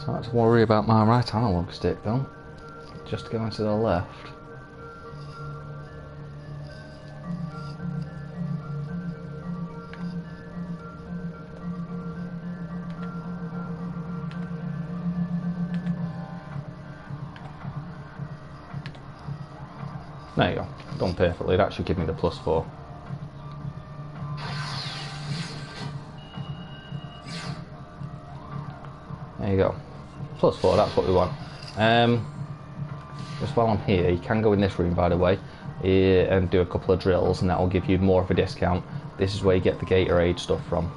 So I have to worry about my right analog stick though, just going to the left. There you go, done perfectly. That should give me the +4. There you go, +4, that's what we want. Just while I'm here, you can go in this room, by the way, and do a couple of drills, and that will give you more of a discount. This is where you get the Gatorade stuff from.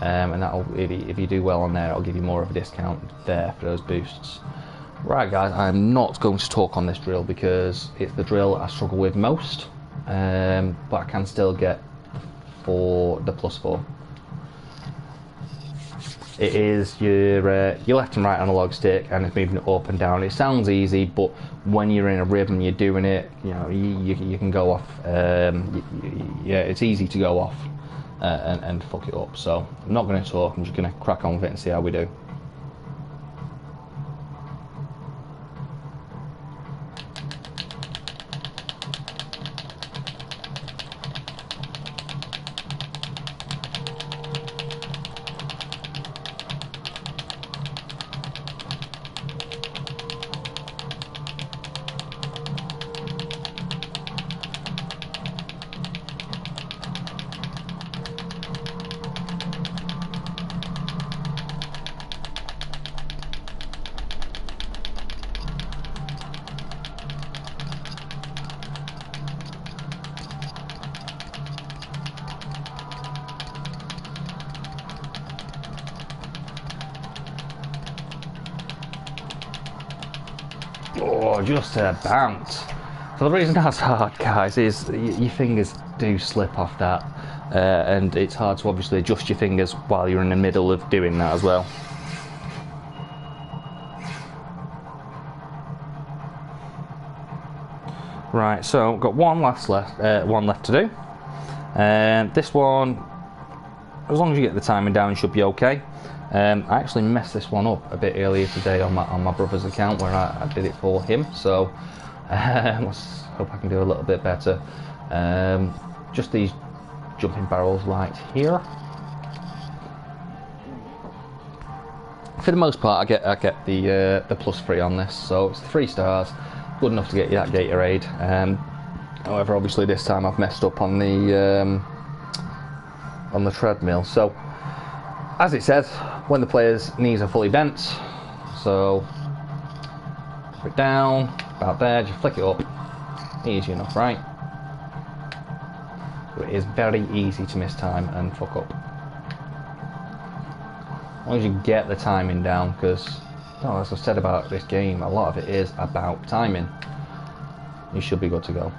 And that'll, if you do well on there, it'll give you more of a discount there for those boosts. Right guys, I'm not going to talk on this drill because it's the drill I struggle with most, but I can still get for the +4. It is your left and right analog stick, and it's moving it up and down. It sounds easy, but when you're in a rhythm, you're doing it. You know, you can go off. Yeah, it's easy to go off and fuck it up. So I'm not going to talk. I'm just going to crack on with it and see how we do. Oh, just a bounce. So the reason that's hard, guys, is your fingers do slip off that, and it's hard to obviously adjust your fingers while you're in the middle of doing that as well. Right, so got one left to do, and this one, as long as you get the timing down, you should be okay. I actually messed this one up a bit earlier today on my brother's account where I did it for him, so let's hope I can do a little bit better. Just these jumping barrels right here. For the most part, I get the +3 on this, so it's 3 stars, good enough to get you that Gatorade. However, obviously this time I've messed up on the treadmill. So, as it says, when the player's knees are fully bent, so put it down, about there, just flick it up, easy enough, right? But it is very easy to miss time and fuck up. As long as you get the timing down, because, as I've said about this game, a lot of it is about timing. You should be good to go.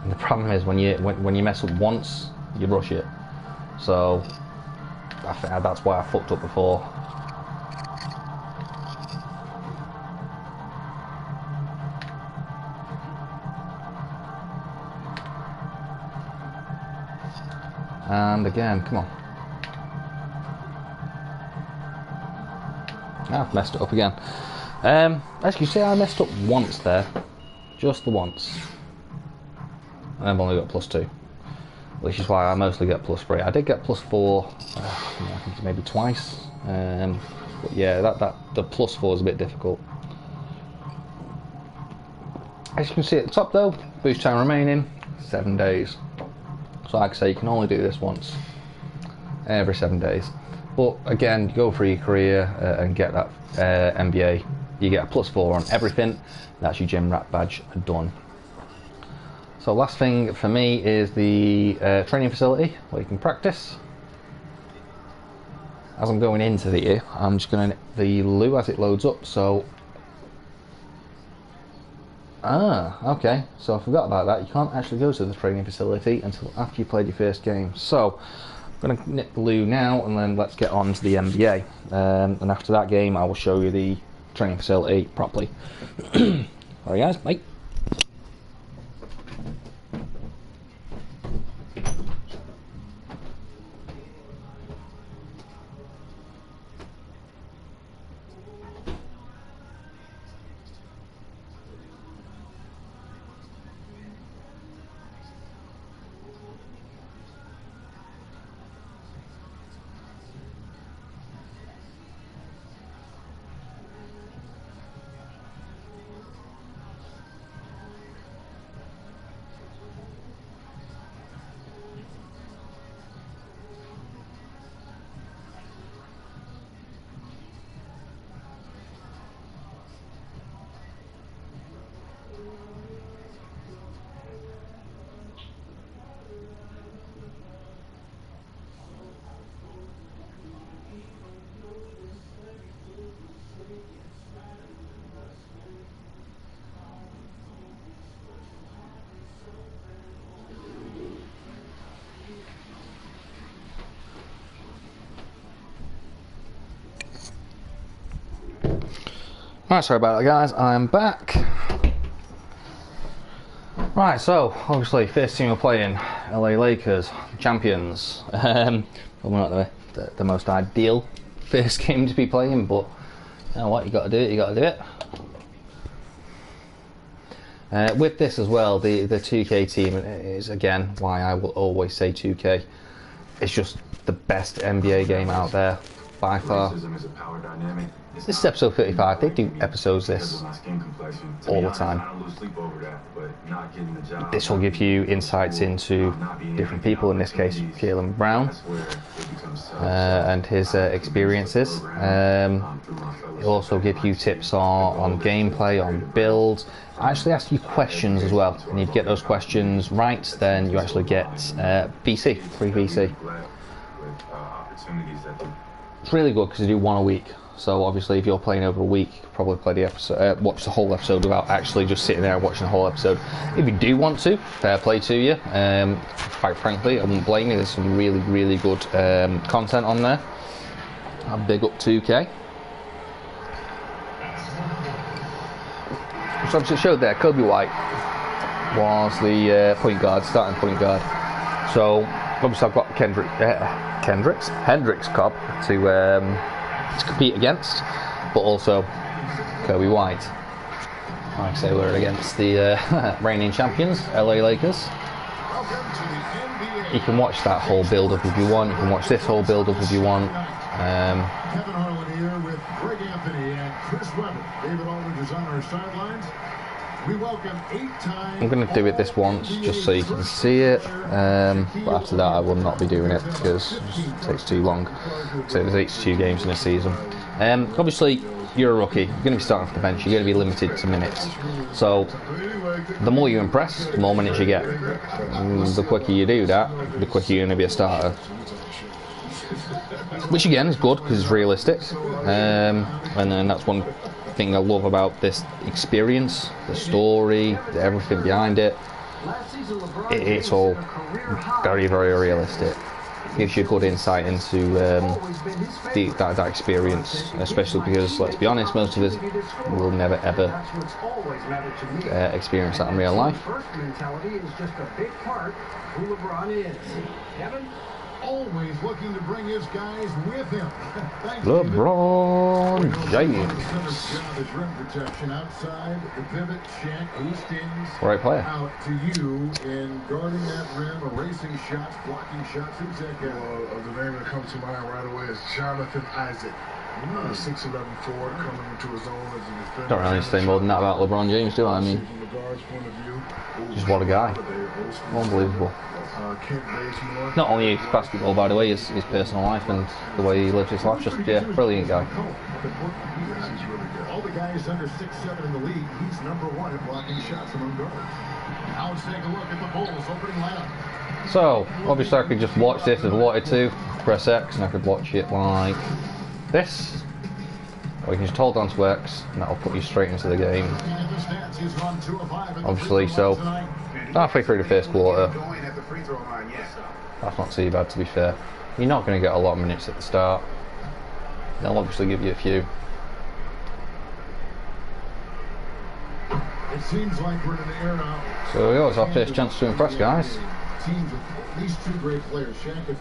And the problem is when you mess up once, you rush it. So I think that's why I fucked up before. And again, come on. I've messed it up again. As you see, I messed up once there. Just the once. And I've only got +2. Which is why I mostly get +3. I did get +4, I think maybe twice. But yeah, the +4 is a bit difficult. As you can see at the top though, boost time remaining, 7 days. So like I say, you can only do this once every 7 days. But again, you go through your career and get that MBA. You get a +4 on everything. That's your gym rat badge done. So last thing for me is the training facility where you can practice. As I'm going into the I'm just going to the loo as it loads up. So okay, so I forgot about that. You can't actually go to the training facility until after you played your first game. So I'm going to nip the loo now, and then let's get on to the NBA. And after that game, I will show you the training facility properly. Alright guys, bye. Right, sorry about that guys, I'm back. Right, so obviously first team we're playing, LA Lakers, champions. Probably not the most ideal first game to be playing, but you know what, you got to do it, you got to do it. With this as well, the 2K team is again why I will always say 2K. It's just the best NBA game out there by far. This is episode 35. They do episodes this all the time. This will give you insights into different people, in this case Jaylen Brown and his experiences. It'll also give you tips on gameplay, on builds. I actually ask you questions as well, and if you get those questions right, then you actually get VC, free VC. It's really good because you do one a week. So obviously, if you're playing over a week, you could probably play the episode, watch the whole episode without actually just sitting there and watching the whole episode. If you do want to, fair play to you. Quite frankly, I wouldn't blame you. There's some really, really good content on there. I'm big up 2K. So obviously it showed there, Kobe White was the point guard, starting point guard. So obviously I've got Hendrix Cobb to compete against, but also Kobe White. Like I say, we're against the reigning champions, LA Lakers. You can watch that whole build-up if you want. You can watch this whole build-up if you want. Kevin Harlan here with Greg Anthony and Chris Webber. David Aldridge is on our sidelines. We welcome 8-time. I'm going to do it this once just so you can see it, but after that I will not be doing it because it just takes too long. So there's 82 games in a season. Obviously you're a rookie, you're going to be starting off the bench, you're going to be limited to minutes. So the more you impress, the more minutes you get. The quicker you do that, the quicker you're going to be a starter. Which again is good because it's realistic, and then that's one thing I love about this experience, the story, everything behind it. It's all very, very realistic. Gives you good insight into that experience, especially because, let's be honest, most of us will never ever experience that in real life. Always looking to bring his guys with him. LeBron James. Protection outside the pivot, Shaq Hastings. Great player. Out to you in guarding that rim, erasing shots, blocking shots. Who's that guy? The name that comes to mind right away is Jonathan Isaac. 6'11" forward coming into his own as a defender. Don't really say more than that about LeBron James, do I? I mean, From the guard's point of view, just what a guy. Unbelievable. Not only his basketball, by the way, his personal life and the way he lives his life. Just, yeah, brilliant guy. All the guys under 6'7" in the league, he's number one at blocking shots among guards. Now let's take a look at the Bulls opening lineup. So, obviously I could just watch this if I wanted to. Press X and I could watch it like this. Or you can just hold on to X and that'll put you straight into the game. Obviously, so halfway through the first quarter. That's not too bad, to be fair. You're not going to get a lot of minutes at the start. They'll obviously give you a few. It seems like we're in an era. So yeah, it's our first chance to impress, guys. Teams with at least two great players. Shaq, if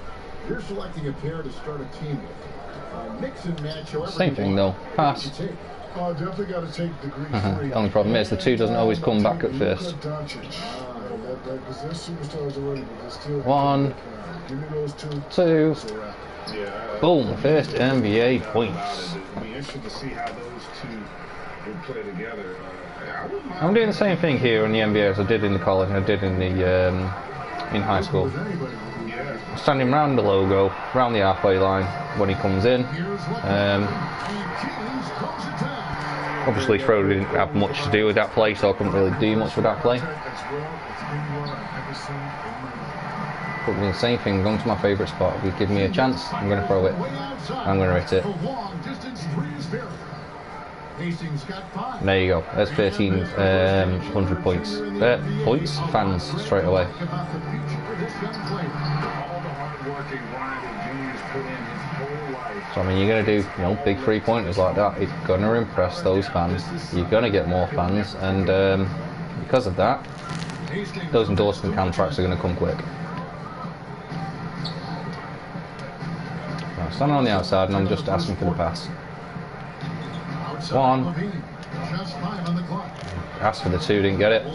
you're selecting a pair to start a team with, mix and match. Same thing though. Pass. Definitely got to take degree 3. The only problem is the 2 doesn't always come back at first. 1, 2, boom, first NBA points. I'm doing the same thing here in the NBA as I did in the college and I did in the in high school. Standing round the logo, round the halfway line when he comes in. Obviously Frodo didn't have much to do with that play, so I couldn't really do much with that play. But the same thing, going to my favourite spot. If you give me a chance, I'm going to throw it. I'm going to hit it. And there you go. There's 1,300 points. Points? Fans straight away. So I mean, you're going to do, big 3-pointers like that. It's going to impress those fans. You're going to get more fans, and because of that, those endorsement contracts are going to come quick. I'm standing on the outside, and I'm just asking for the pass. 1. Asked for the 2, didn't get it.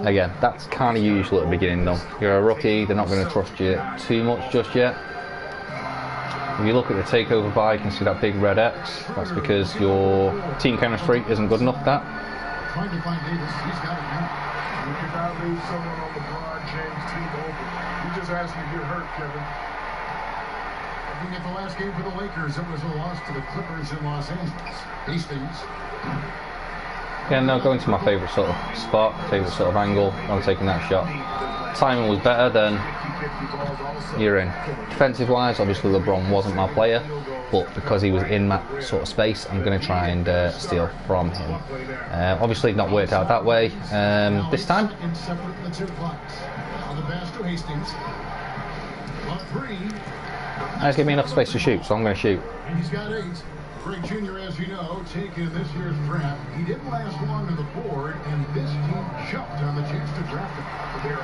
Again, that's kind of usual at the beginning though. You're a rookie, they're not going to trust you too much just yet. If you look at the takeover bar, you can see that big red X. That's because your team chemistry isn't good enough for that. You cannot leave someone on the LeBron James team open. You just asked me to get hurt, Kevin. Looking at the last game for the Lakers, it was a loss to the Clippers in Los Angeles. Hastings. Yeah, now going to my favourite sort of spot, favourite sort of angle. I'm taking that shot. Timing was better than you're in. Defensive wise, obviously LeBron wasn't my player, but because he was in that sort of space, I'm going to try and steal from him. Obviously not worked out that way this time. That's giving me enough space to shoot, so I'm going to shoot. And he's got 8. Greg Jr., as you know, taken this year's draft. He didn't last long on the board, and this team jumped on the chance to draft him. There are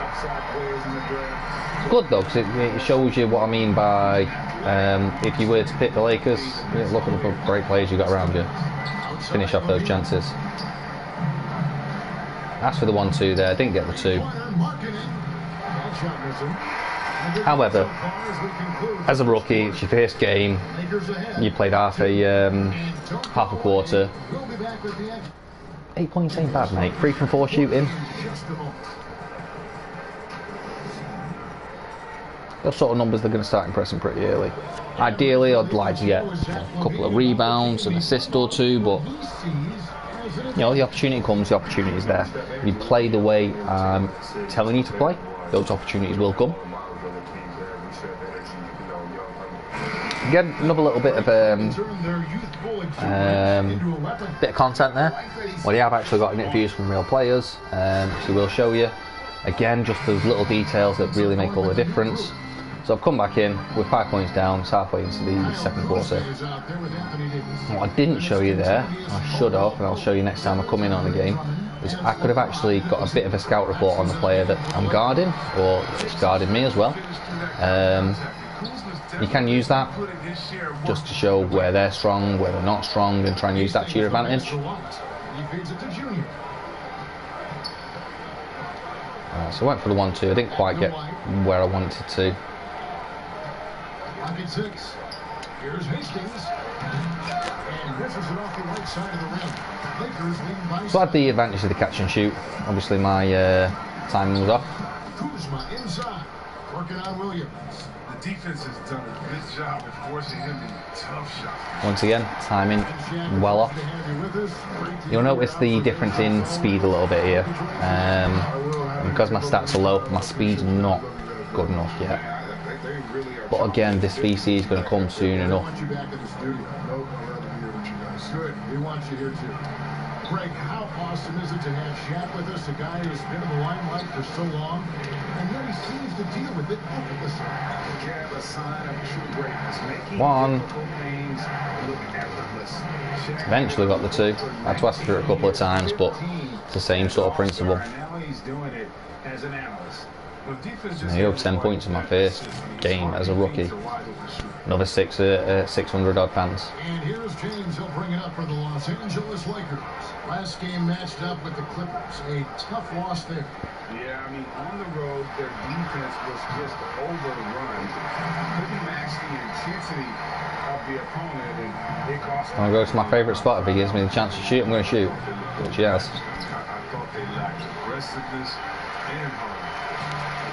upside players in the draft. It's good though, because it shows you what I mean by if you were to pick the Lakers, look at the great players you got around you. Finish off those chances. That's for the 1-2 there. Didn't get the 2. However, as a rookie, it's your first game. You played half a quarter. 8 points ain't bad, mate. 3 from 4 shooting. Those sort of numbers, they're going to start impressing pretty early. Ideally, I'd like to get a couple of rebounds, an assist or 2, but you know, the opportunity comes, the opportunity is there. You play the way I'm telling you to play, those opportunities will come. Again, another little bit of content there. Well, you have actually got interviews from real players, which we will show you. Again, just those little details that really make all the difference. So I've come back in with 5 points down. It's halfway into the second quarter. What I didn't show you there, I should have, and I'll show you next time I come in on the game, is I could have actually got a bit of a scout report on the player that I'm guarding, or it's guarding me as well. You can use that just to show where they're strong, where they're not strong, and try and use that to your advantage. So I went for the 1-2. I didn't quite get where I wanted to. So I had the advantage of the catch and shoot. Obviously my timing was off. Defense has done a good job of forcing him to tough shots. Once again, timing well off. You'll notice the difference in speed a little bit here. Because my stats are low, my speed's not good enough yet. But again, this VC is going to come soon enough. Good. We want you here too. Greg, how awesome is it to have Shaq with us, a guy who's been in the limelight for so long, and yet he seems to deal with it effortlessly. A sign of true greatness, making 1. difficult things look effortless. Eventually got the 2. I had to ask for it a couple of times, but it's the same sort of principle. Now he's doing it as an analyst. I have 10 points in my first game as a rookie. Another 600 odd fans. And here's James. He'll bring it up for the Los Angeles Lakers. Last game matched up with the Clippers. A tough loss there. Yeah, I mean, on the road, their defense was just overrun. Couldn't match the intensity of the opponent, and it cost them. I'm going to go to my favourite spot. If he gives me the chance to shoot, I'm going to shoot. Which he has. I thought they lacked aggressiveness and heart.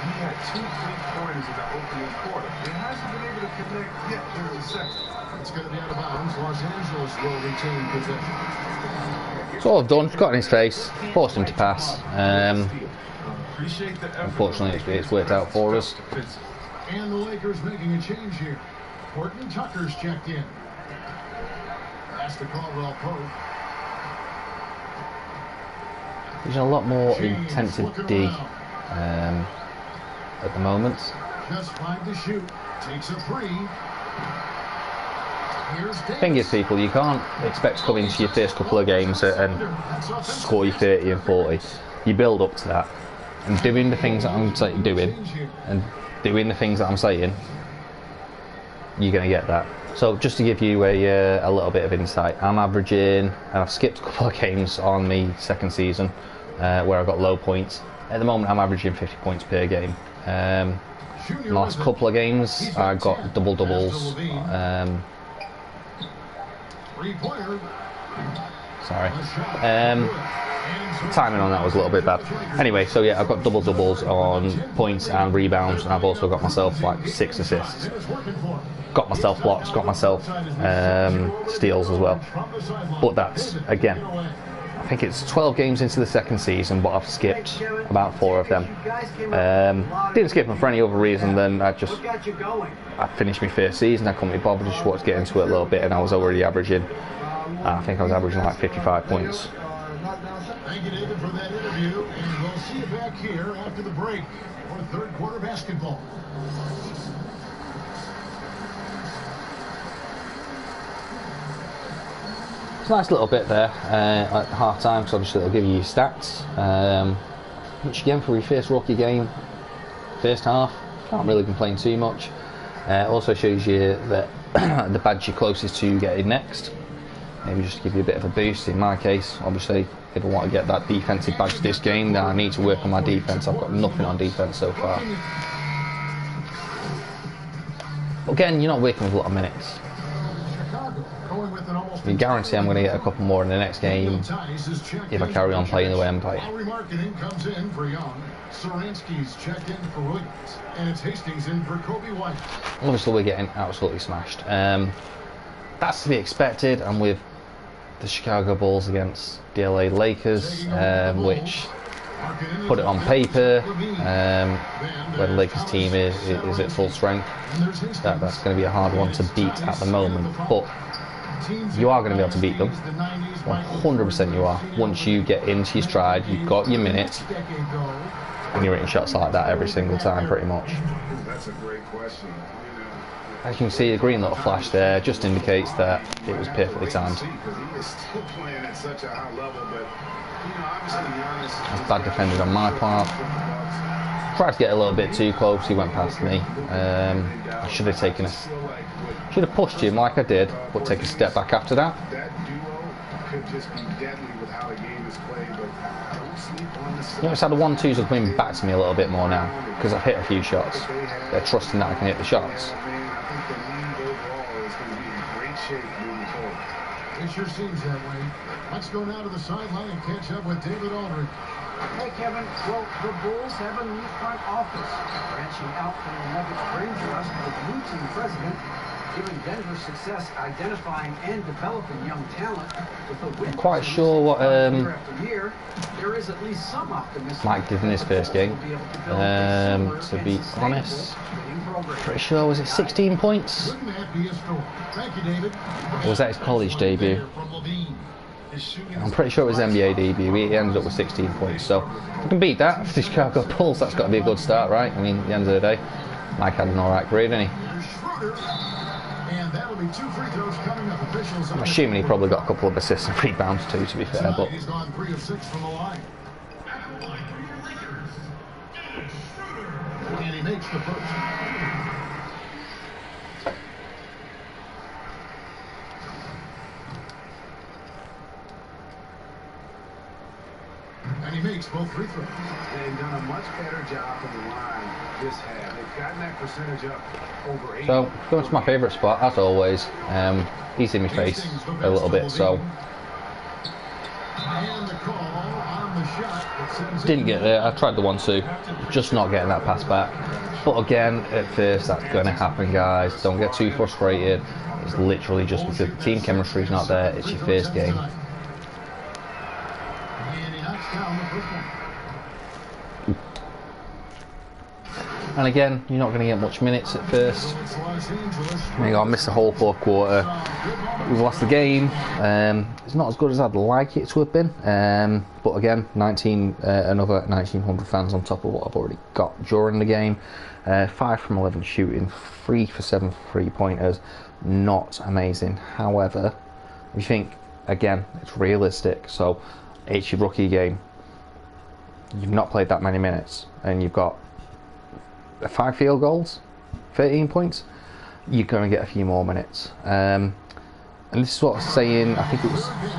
He had 2 3-pointers in the opening quarter. He hasn't been able to connect yet in the second. It's going to be out of bounds. Los Angeles will retain possession. That's all I've done. Got in his face, forced him to pass. Unfortunately, it's worked out for us. And the Lakers making a change here. Horton Tucker's checked in. That's the Caldwell Pope. There's a lot more intensive D at the moment. Just 5 to shoot. Takes a 3. Thing is, people, you can't expect to come into your first couple of games and score your 30 and 40. You build up to that, and doing the things that I'm doing, and doing the things that I'm saying, you're going to get that. So just to give you a little bit of insight, I'm averaging, and I've skipped a couple of games on the second season where I got low points. At the moment, I'm averaging 50 points per game. The last couple of games, I got double doubles. Sorry. Timing on that was a little bit bad. Anyway, so yeah, I've got double doubles on points and rebounds, and I've also got myself like 6 assists. Got myself blocks, got myself steals as well. But that's, again, I think it's 12 games into the second season, but I've skipped about 4 of them. Didn't skip them for any other reason than I finished my first season. I couldn't be bothered, just wanted to get into it a little bit, and I was already averaging. I think I was averaging like 55 points. Thank you, David, for that interview, and we'll see you back here after the break for third quarter basketball. It's a nice little bit there at half time, because obviously it'll give you your stats, which again for your first rookie game, first half, can't really complain too much. Also shows you that the badge you're closest to getting next, maybe just to give you a bit of a boost. In my case, obviously, if I want to get that defensive badge this game, then I need to work on my defense. I've got nothing on defense so far. But again, you're not working with a lot of minutes. You guarantee I'm going to get a couple more in the next game if I carry on playing the way I'm playing. Remarketing comes in for Young. Saransky's checked in for Williams, and it's Hastings in for Kobe White. Obviously, we're getting absolutely smashed. That's to be expected, and with the Chicago Bulls against the LA Lakers, which put it on paper, where the Lakers team is at full strength, that's going to be a hard one to beat at the moment. But you are going to be able to beat them, 100% you are. Once you get into your stride, you've got your minutes, and you're hitting shots like that every single time pretty much. That's a great question. As you can see, the green little flash there just indicates that it was perfectly timed. That's bad defended on my part. Tried to get a little bit too close, he went past me. I should have pushed him like I did, but take a step back after that. Notice how the 1-2s are coming back to me a little bit more now, because I've hit a few shots. They're trusting that I can hit the shots. It sure seems that way. Let's go now to the sideline and catch up with David Aldridge. Hey, Kevin. Well, the Bulls have a new front office. Branching out from the Nuggets brain trust, the new team president giving Denver success identifying and developing young talent. With I'm quite sure what year after year, there is at least some optimism Mike did in his first game. To be honest, pretty sure, was it 16 points? Thank you, David. Or was that his college debut? I'm pretty sure it was NBA debut. He ended up with 16 points. So if we can beat that for the Chicago Bulls, that's got to be a good start, right? I mean, at the end of the day, Mike had an alright career, didn't he? And that'll be 2 free throws coming up. Officials. I'm assuming he probably got a couple of assists and rebounds too, to be fair. But he's gone 3 of 6 from the line. And he makes the first. And he makes both free throws. They've done a much better job from the line this half. They've gotten that percentage up over 80. So going to my favourite spot, as always. He's in my face a little bit, so didn't get there. I tried the 1-2, just not getting that pass back. But again, at first, that's going to happen, guys. Don't get too frustrated. It's literally just because the team chemistry is not there. It's your first game. And again, you're not going to get much minutes at first. I missed the whole fourth quarter. We've lost the game. It's not as good as I'd like it to have been. But again, another 1,900 fans on top of what I've already got during the game. 5 from 11 shooting, 3 for 7 3-pointers. Not amazing. However, we think, again, it's realistic. So it's your rookie game. You've not played that many minutes, and you've got 5 field goals, 13 points. You're going to get a few more minutes. And this is what I was saying. I think it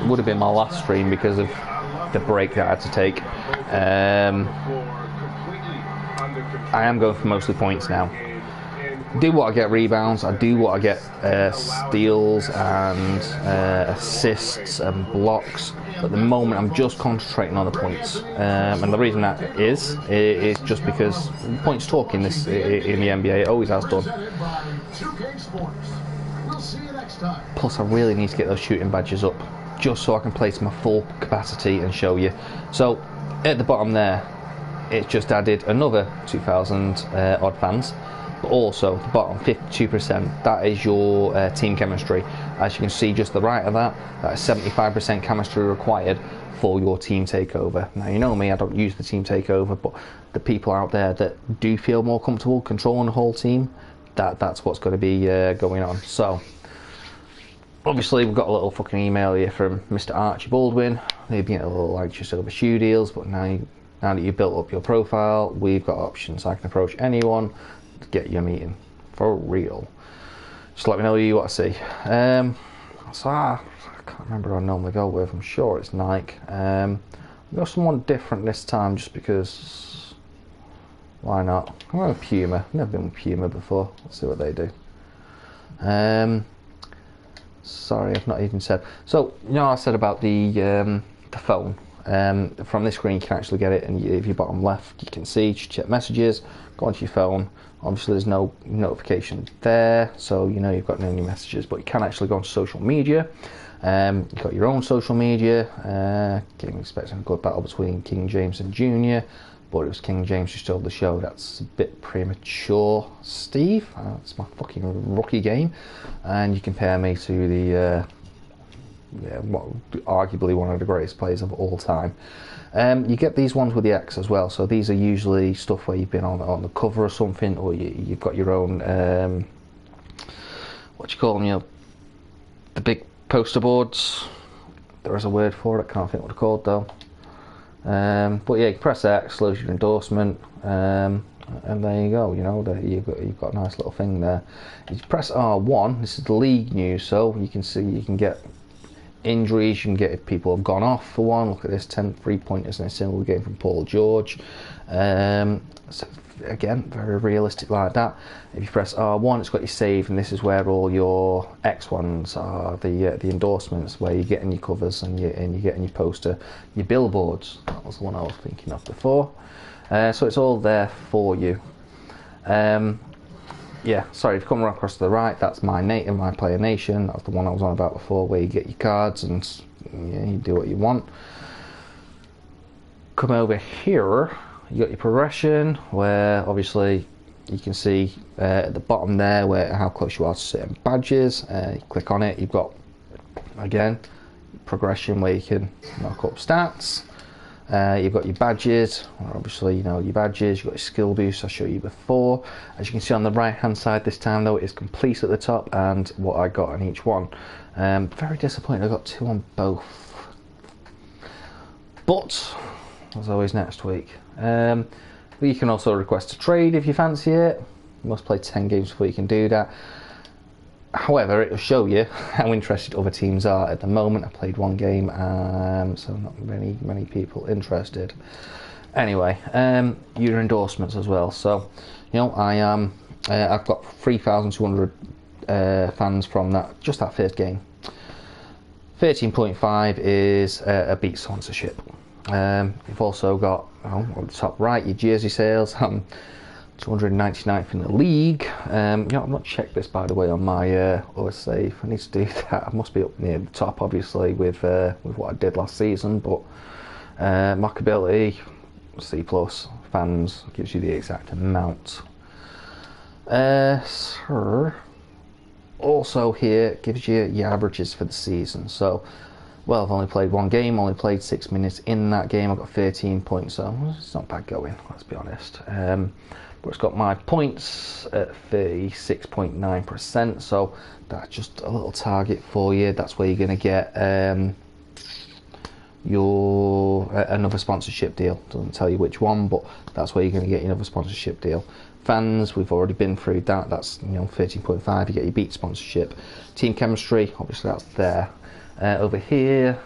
would have been my last stream because of the break that I had to take. I am going for mostly points now. I do want to get rebounds. I do want to get steals and assists and blocks. But at the moment, I'm just concentrating on the points. And the reason that is just because points talk in the NBA. It always has done. Plus, I really need to get those shooting badges up. just so I can play to my full capacity and show you. So at the bottom there, it's just added another 2,000 odd fans, but also the bottom 52%, that is your team chemistry. As you can see, just the right of that is 75% chemistry required for your team takeover. Now, you know me, I don't use the team takeover, but the people out there that do feel more comfortable controlling the whole team, that's what's going to be going on. So obviously we've got a little fucking email here from Mr. Archie Baldwin. They've been a little anxious over shoe deals, but now that you've built up your profile, we've got options. I can approach anyone to get you a meeting for real. Just let me know who you want to see. So I can't remember who I normally go with. I'm sure it's Nike. We'll go someone different this time, just because. Why not? I'm going with Puma. I've never been with Puma before. Let's see what they do. Sorry, I've not even said. So, you know, I said about the phone. From this screen, you can actually get it, and if you bottom left, you can see, check messages, go onto your phone. Obviously, there's no notification there, so you know you've got no new messages. But you can actually go onto social media. You've got your own social media. Game expecting a good battle between King James and Junior. But it was King James who stole the show. That's a bit premature, Steve. It's my fucking rookie game. And you compare me to the, arguably one of the greatest players of all time. You get these ones with the X as well. So these are usually stuff where you've been on the cover or something, or you've got your own, what do you call them, you know, the big poster boards. There is a word for it, I can't think what they're called though. But yeah, you press X, loads your endorsement, and there you go. You know, you've got a nice little thing there. You press R1. This is the league news, so you can see you can get injuries. You can get if people have gone off for one. Look at this, 10 3-pointers in a single game from Paul George. So again, very realistic like that. If you press R1, it's got your save, and this is where all your X ones are, the endorsements, where you're getting your covers and you're getting your poster, your billboards. That was the one I was thinking of before. So it's all there for you. Yeah, sorry, if you come across to the right, that's my player nation. That's the one I was on about before, where you get your cards and you do what you want. Come over here. You got your progression, where obviously you can see at the bottom there how close you are to certain badges. You click on it, you've got again progression where you can knock up stats. You've got your badges, obviously you know your badges. You've got your skill boost I showed you before. As you can see on the right hand side this time though, it is complete at the top and what I got on each one. Very disappointed I got 2 on both, but as always next week. You can also request a trade if you fancy it. You must play 10 games before you can do that. However, it will show you how interested other teams are at the moment. I played 1 game, so not many people interested. Anyway, your endorsements as well. So, you know, I've got 3,200 fans from just that first game. 13.5 is a beat sponsorship. You've also got on the top right your jersey sales. 299th in the league. You know, I've not checked this by the way on my save. I need to do that. I must be up near the top, obviously, with what I did last season. But mockability C+, fans gives you the exact amount. Also here gives you your averages for the season. So, well, I've only played 1 game, only played 6 minutes in that game. I've got 13 points, so it's not bad going, let's be honest. But it's got my points at 36.9%, so that's just a little target for you. That's where you're going to get another sponsorship deal. Doesn't tell you which one, but that's where you're going to get another sponsorship deal. Fans, we've already been through that. That's 13.5. You get your beat sponsorship. Team chemistry, obviously that's there. Over here,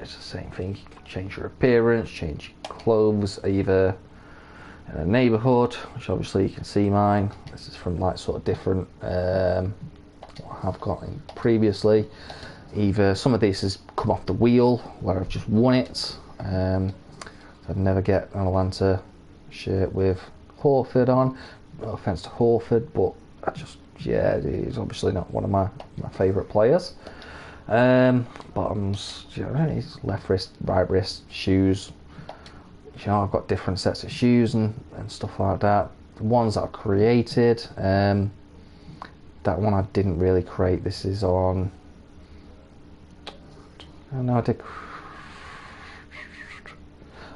it's the same thing. You can change your appearance, change your clothes, either in a neighbourhood, which obviously you can see mine. This is from like sort of different what I've got in previously. Either some of this has come off the wheel where I've just won it. So I'd never get an Atlanta shirt with Horford on. No offence to Horford, but he's obviously not one of my favourite players. Bottoms, you know, it's left wrist, right wrist, shoes. You know, I've got different sets of shoes and stuff like that. The ones that I've created, that one I didn't really create. This is on, I don't know, I did.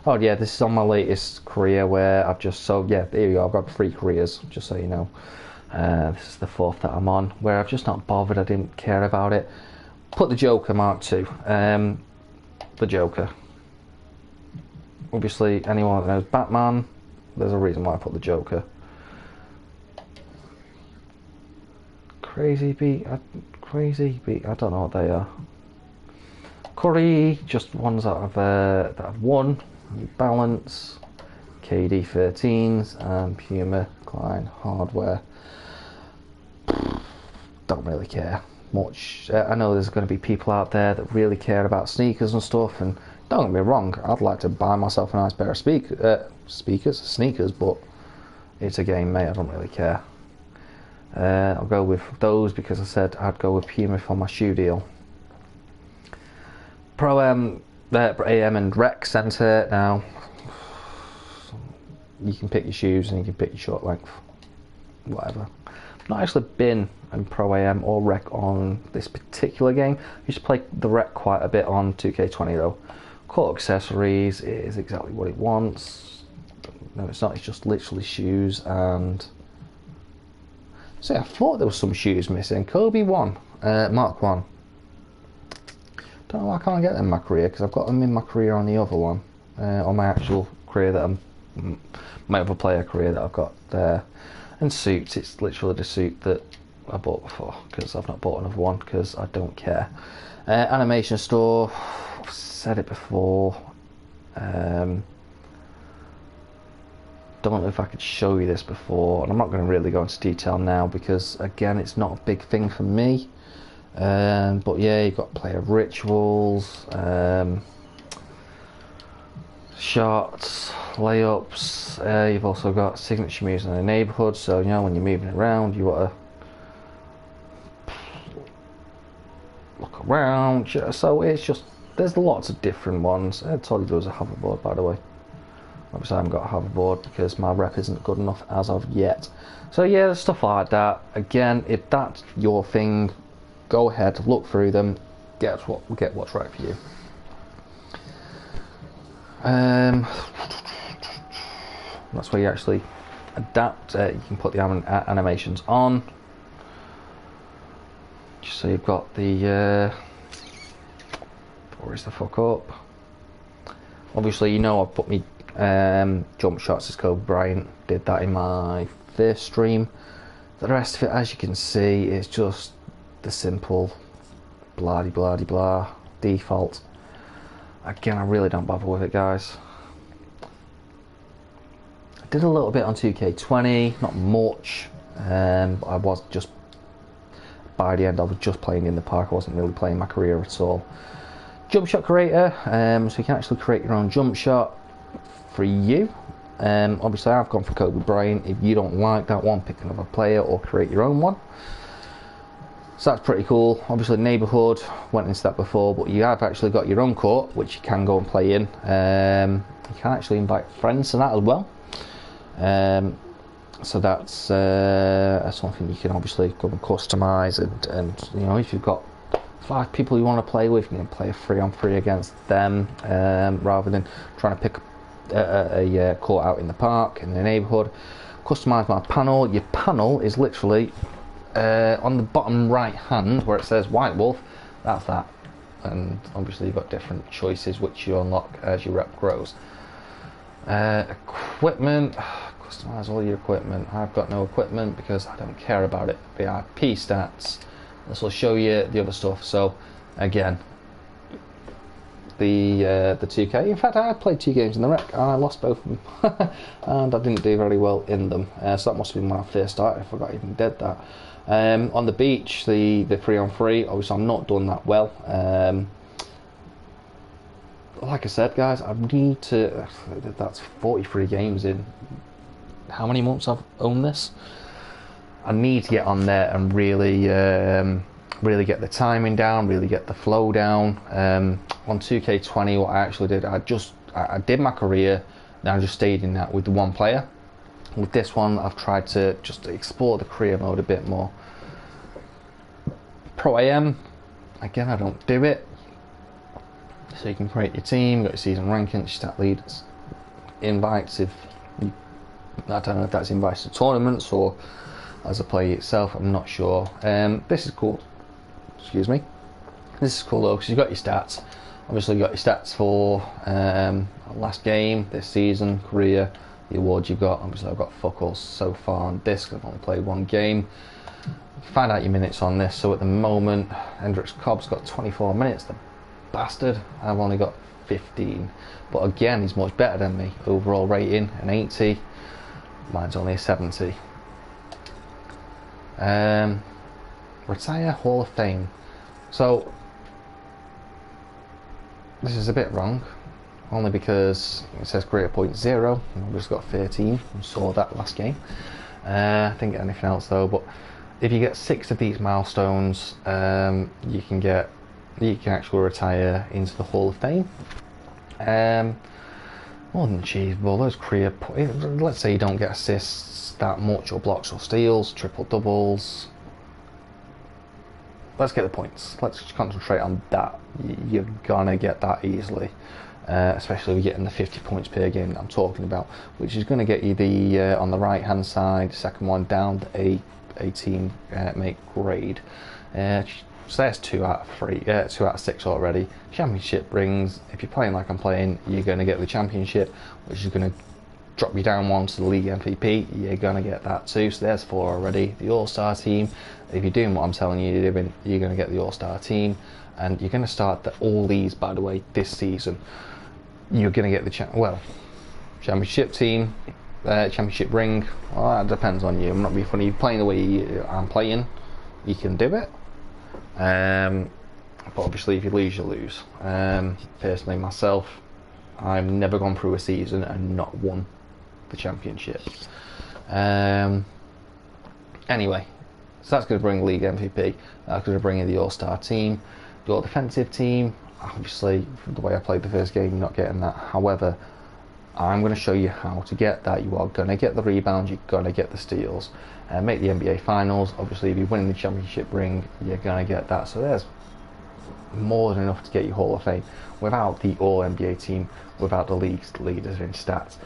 Oh yeah, this is on my latest career where I've just, so yeah, there you go, I've got 3 careers, just so you know. This is the 4th that I'm on, where I've just not bothered, I didn't care about it. Put the Joker Mark II, the Joker. Obviously, anyone that knows Batman, there's a reason why I put the Joker. Crazy Beat, I don't know what they are. Curry, just ones that I've won. New Balance, KD 13s, and Puma Klein Hardware. Don't really care much. I know there's going to be people out there that really care about sneakers and stuff, and don't get me wrong, I'd like to buy myself a nice pair of sneakers, but it's a game, mate, I don't really care. I'll go with those because I said I'd go with Puma for my shoe deal. Pro AM and Rec Centre. Now, you can pick your shoes and you can pick your short length, whatever. I've not actually been in Pro AM or Rec on this particular game. I used to play the Rec quite a bit on 2K20 though. Court accessories is exactly what it wants. No, it's not, it's just literally shoes. And see, I thought there was some shoes missing. Kobe 1, Mark 1. Don't know why I can't get them in my career, because I've got them in my career on the other one, on my actual career that I'm, my other player career that I've got there. And suits, it's literally the suit that I bought before, because I've not bought another one because I don't care. Animation store, I've said it before. Don't know if I could show you this before, and I'm not going to really go into detail now because again it's not a big thing for me. But yeah, you've got player rituals, shots, layups. You've also got signature moves in the neighbourhood, so you know when you're moving around you want to look around. So it's just, there's lots of different ones. I told you there was a hoverboard, by the way. Obviously I haven't got a hoverboard because my rep isn't good enough as of yet. So yeah, there's stuff like that. Again, if that's your thing, go ahead, look through them, get what's right for you. That's where you actually adapt. You can put the animations on. Just so you've got the where is the fuck up? Obviously, you know, I've put me jump shots as Kobe Bryant. Did that in my first stream. The rest of it, as you can see, is just the simple blah de blah de blah default. Again, I really don't bother with it, guys. I did a little bit on 2K20, not much, but I was just, by the end I was just playing in the park. I wasn't really playing my career at all. Jump shot creator, so you can actually create your own jump shot for you. Obviously I've gone for Kobe Bryant. If you don't like that one, pick another player or create your own one. So that's pretty cool. Obviously neighbourhood, went into that before, but you have actually got your own court which you can go and play in. You can actually invite friends to that as well. So that's something you can obviously go and customise, and you know, if you've got 5 people you want to play with, you can play a 3-on-3 against them, rather than trying to pick a court out in the park, in the neighbourhood. Customise my panel. Your panel is literally on the bottom right hand where it says White Wolf. That's that, and obviously you've got different choices which you unlock as your rep grows. Equipment, customise all your equipment. I've got no equipment because I don't care about it. VIP stats, this will show you the other stuff. So again, the 2K, in fact I played 2 games in the rec and I lost both of them and I didn't do very well in them, so that must have been when I first started. I forgot I even did that. On the beach, the 3-on-3, obviously I'm not doing that well. Like I said, guys, I need to, that's 43 games in how many months I've owned this. I need to get on there and really really get the timing down, really get the flow down. On 2K20, what I actually did, I did my career, and I just stayed in that with the one player. With this one, I've tried to just explore the career mode a bit more. Pro AM, again, I don't do it. So you can create your team, got your season rankings, stat leaders, invites. I don't know if that's invites to tournaments or as a player itself, I'm not sure. This is cool. Excuse me. This is cool though, because you've got your stats. Obviously, you've got your stats for last game, this season, career, the awards you've got. Obviously, I've got fuck all so far on this, because I've only played one game. Find out your minutes on this. So at the moment, Hendrix Cobb's got 24 minutes. The bastard. I've only got 15. But again, he's much better than me. Overall rating, an 80. Mine's only a 70. Retire Hall of Fame. So this is a bit wrong, only because it says career point 0 and I've just got 13. We saw that last game. I didn't get anything else though, but if you get 6 of these milestones, you can actually retire into the Hall of Fame. More than achievable. Those career let's say you don't get assists that much, or blocks or steals, triple doubles. Let's get the points. Let's concentrate on that. You're gonna get that easily, especially if you're getting the 50 points per game that I'm talking about, which is going to get you the on the right hand side, second one down, the A team make grade. So there's 2 out of 6 already. Championship rings. If you're playing like I'm playing, you're going to get the championship, which is going to drop you down 1 to the league MVP. You're going to get that too. So there's 4 already. The All-Star team. If you're doing what I'm telling you to do, you're going to get the All-Star team, and you're going to start all these, by the way, this season. You're going to get the championship team, championship ring. Well, that depends on you. I'm not being funny. You're playing the way I'm playing, you can do it. But obviously, if you lose, you lose. Personally, myself, I've never gone through a season and not won the championship. Anyway, so that's going to bring league MVP. That's going to bring in the All-Star team, the All-Defensive team. Obviously, the way I played the first game, you're not getting that. However, I'm going to show you how to get that. You are going to get the rebounds, you're going to get the steals, make the NBA Finals. Obviously, if you're winning the championship ring, you're going to get that. So there's more than enough to get you Hall of Fame without the All-NBA team, without the league's leaders in stats,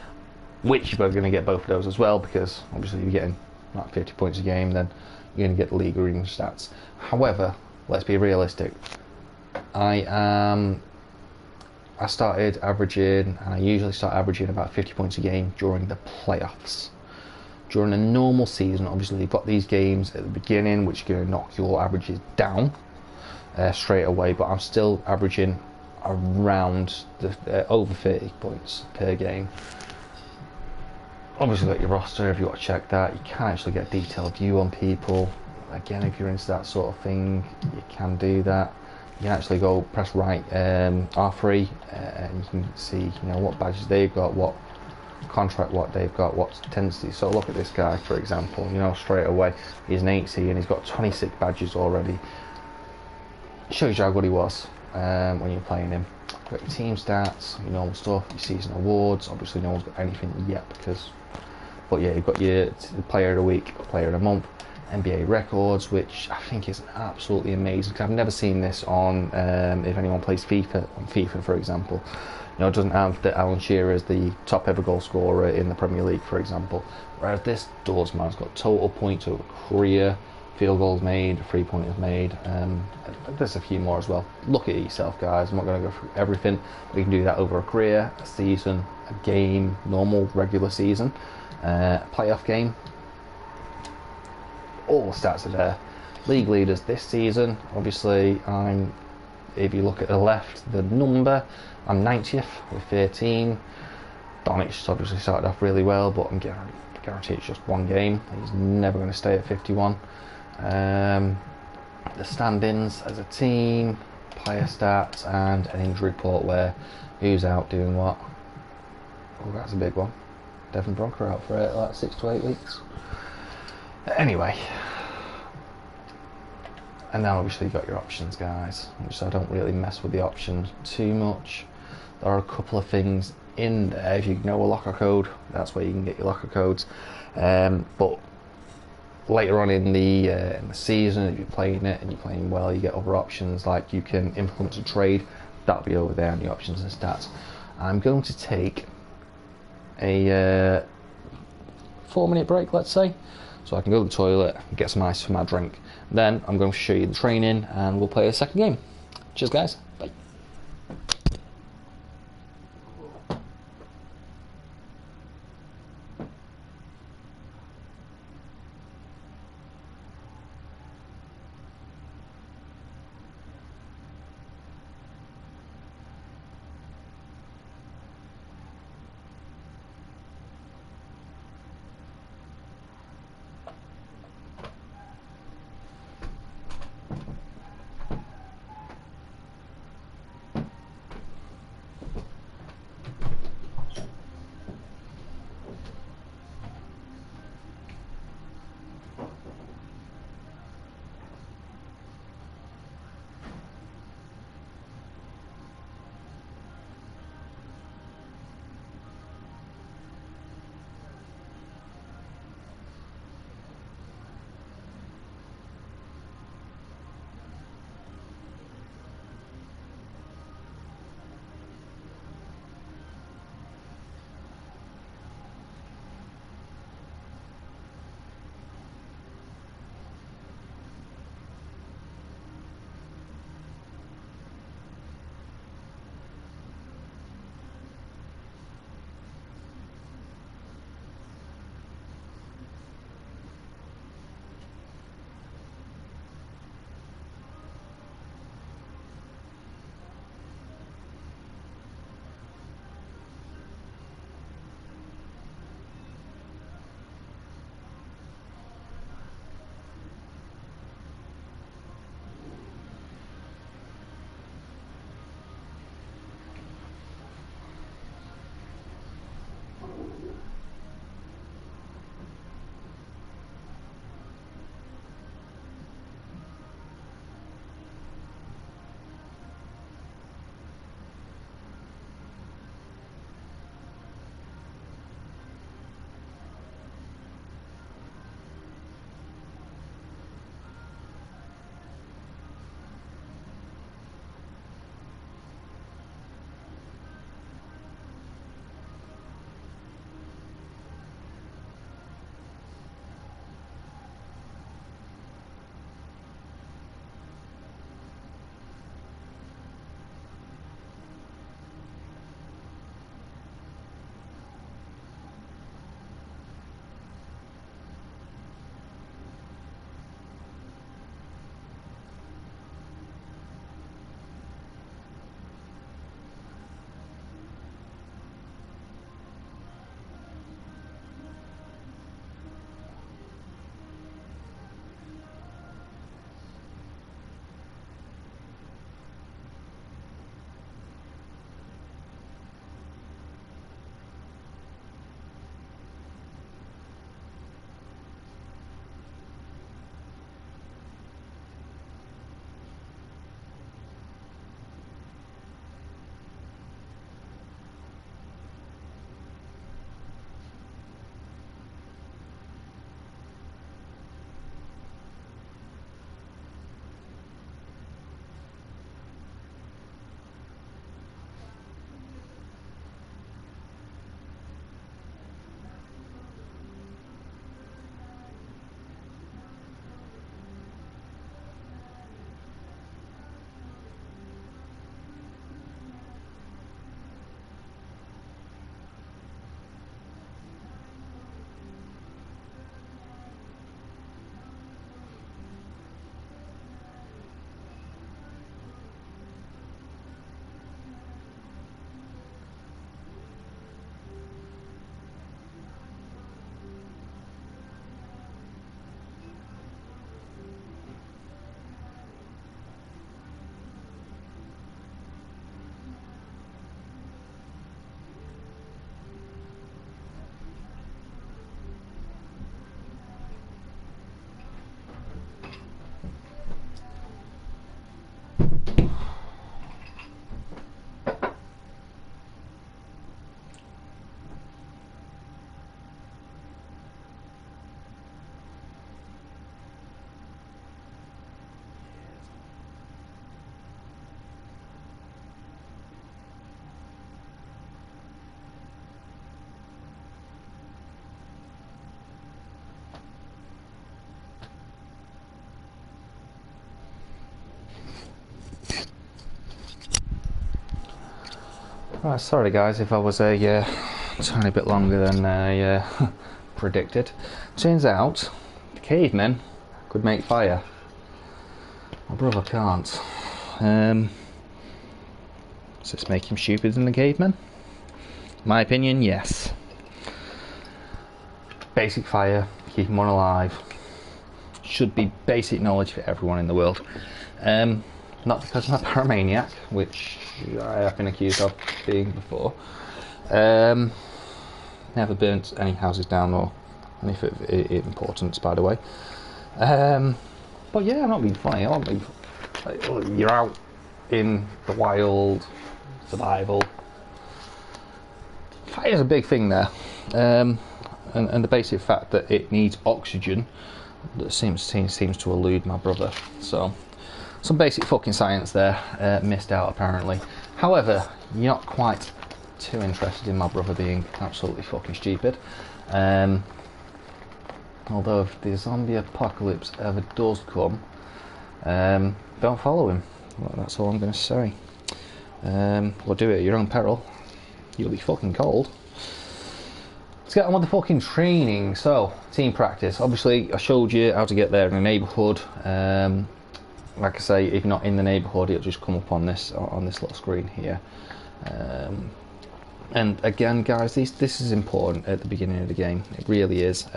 which you're going to get both of those as well, because obviously if you're getting like 50 points a game, then you're going to get the league leading stats. However, let's be realistic. I started averaging, and I usually start averaging about 50 points a game during the playoffs. During a normal season, obviously you've got these games at the beginning which are going to knock your averages down straight away, but I'm still averaging around over 30 points per game. Obviously got your roster if you want to check that. You can actually get a detailed view on people. Again, if you're into that sort of thing, you can do that. You can actually go press right R3 and you can see what badges they've got, what contract what they've got, what tendencies. So look at this guy, for example, straight away he's an 80 and he's got 26 badges already. Shows you how good he was when you're playing him. You've got your team stats, your normal stuff, your season awards. Obviously no one's got anything yet but yeah, you've got your player of the week, player of the month, NBA records, which I think is absolutely amazing, because I've never seen this on if anyone plays FIFA, for example. It doesn't have that Alan Shearer as the top ever goal scorer in the Premier League, for example, whereas this Dorsman's got total points over career, field goals made, 3-pointers made, there's a few more as well. Look at it yourself, guys. I'm not going to go through everything. We can do that over a career, a season, a game, normal regular season, playoff game. All the stats are there. League leaders this season, obviously if you look at the left, the number, I'm 90th with 13. Donic's obviously started off really well, but I'm guarantee it's just one game. He's never going to stay at 51. The standings as a team, player stats, and an injury report where who's out doing what. Oh, that's a big one. Devin Bronker out for like 6 to 8 weeks. Anyway, And now obviously you've got your options, guys, which I don't really mess with the options too much. There are a couple of things in there. If you know a locker code, that's where you can get your locker codes. But later on in the season, if you're playing it and you're playing well, you get other options, like you can influence a trade. That'll be over there on the options and stats. I'm going to take a 4-minute break, let's say, so I can go to the toilet, get some ice for my drink. Then I'm going to show you the training and we'll play a second game. Cheers, guys. Bye. Right, sorry guys if I was a tiny bit longer than I predicted. Turns out the cavemen could make fire. My brother can't. Does this make him stupider than the cavemen? My opinion, yes. Basic fire, keep one alive. Should be basic knowledge for everyone in the world. Not because I'm a pyromaniac, which I have been accused of being before. Never burnt any houses down or anything of importance, by the way. But yeah, I'm not being funny. I'm not being, you're out in the wild, survival. Fire's a big thing there, and the basic fact that it needs oxygen that seems to elude my brother. So some basic fucking science there missed out apparently. However, you're not quite too interested in my brother being absolutely fucking stupid. Although if the zombie apocalypse ever does come, don't follow him. Well, that's all I'm going to say. Or do it at your own peril. You'll be fucking cold. Let's get on with the fucking training. So, team practice. Obviously, I showed you how to get there in the neighbourhood. Like I say, if you're not in the neighbourhood, it'll just come up on this little screen here. And again, guys, this is important at the beginning of the game. It really is.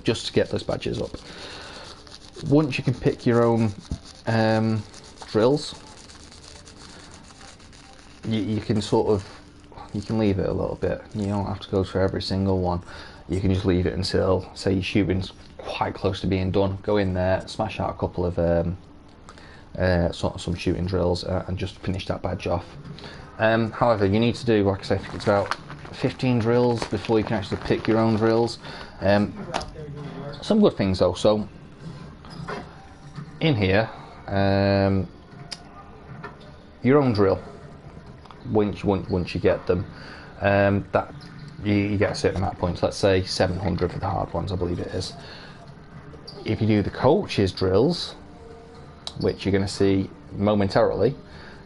Just to get those badges up. Once you can pick your own drills, you can sort of, you can leave it a little bit. You don't have to go through every single one. You can just leave it until, say, your shooting's quite close to being done. Go in there, smash out a couple of some shooting drills, and just finish that badge off. However, you need to do, like I say, I think it's about 15 drills before you can actually pick your own drills. Some good things though. So in here, your own drill. Once you get them, that you get a certain amount of points. Let's say 700 for the hard ones, I believe it is. If you do the coach's drills, which you're going to see momentarily,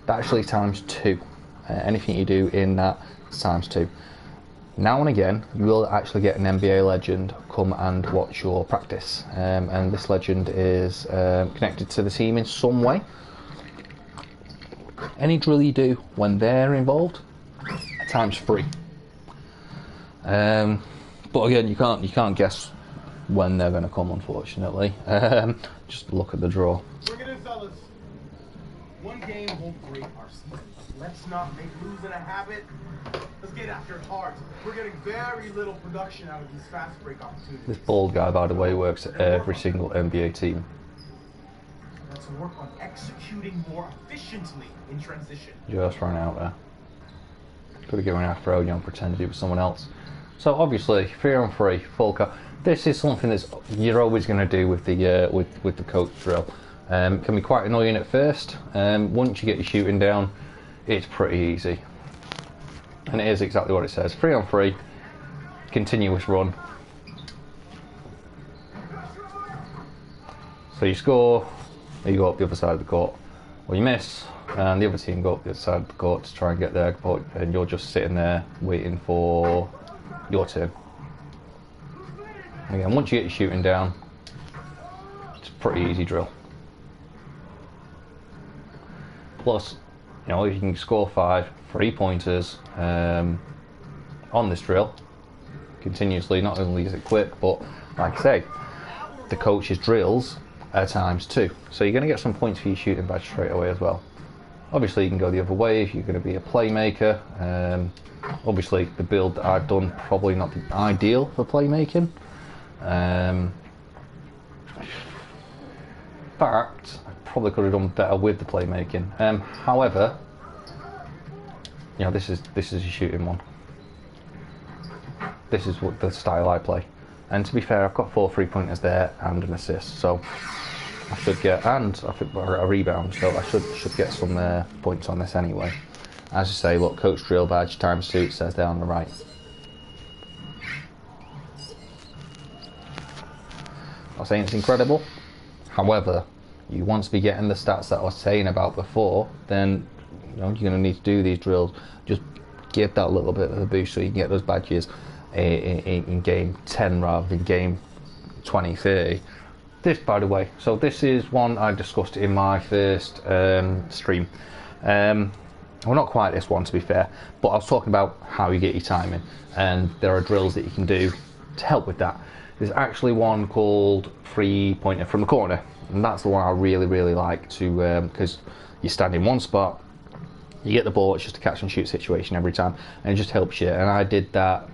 that actually times 2. Anything you do in that times 2. Now and again, you will actually get an NBA legend come and watch your practice, and this legend is connected to the team in some way. Any drill you do when they're involved, times 3. But again, you can't guess when they're going to come, unfortunately. Just look at the draw. Bring it in, fellas. One game won't break our season. Let's not make losing a habit. Let's get after it hard. We're getting very little production out of these fast break opportunities. This bald guy, by the way, works at every single NBA team. Let's work on executing more efficiently in transition. Just ran out there. Could have given an afro, pretended he was someone else. So obviously, 3-on-3, full cut. This is something that you're always going to do with the with the coach drill. Can be quite annoying at first. Once you get your shooting down, it's pretty easy. And it is exactly what it says. 3-on-3, continuous run. So you score, you go up the other side of the court. Or you miss, and the other team go up the other side of the court to try and get their point, and you're just sitting there waiting for your turn. Again, once you get your shooting down, it's a pretty easy drill. Plus, if you can score 5 3-pointers on this drill continuously, not only is it quick, but like I say, the coach's drills are times 2. So you're going to get some points for your shooting badge straight away as well. Obviously, you can go the other way if you're going to be a playmaker. Obviously, the build that I've done probably not the ideal for playmaking. In fact, I probably could have done better with the playmaking. However, this is a shooting one. This is what the style I play. And to be fair, I've got 4 3-pointers there and an assist, so I should get, and I think a rebound, so I should get some points on this anyway. As you say, look, coach drill badge times 2, it says there on the right. I'm saying it's incredible. However, you want to be getting the stats that I was saying about before, then you know, you're going to need to do these drills. Just give that little bit of a boost so you can get those badges in game 10 rather than game 20, 30. This, by the way, so this is one I discussed in my first stream. Well, not quite this one, to be fair, but I was talking about how you get your timing, and there are drills that you can do to help with that. There's actually one called 3-pointer from the corner, and that's the one I really like to, because you stand in one spot, you get the ball, it's just a catch and shoot situation every time, and it just helps you. And I did that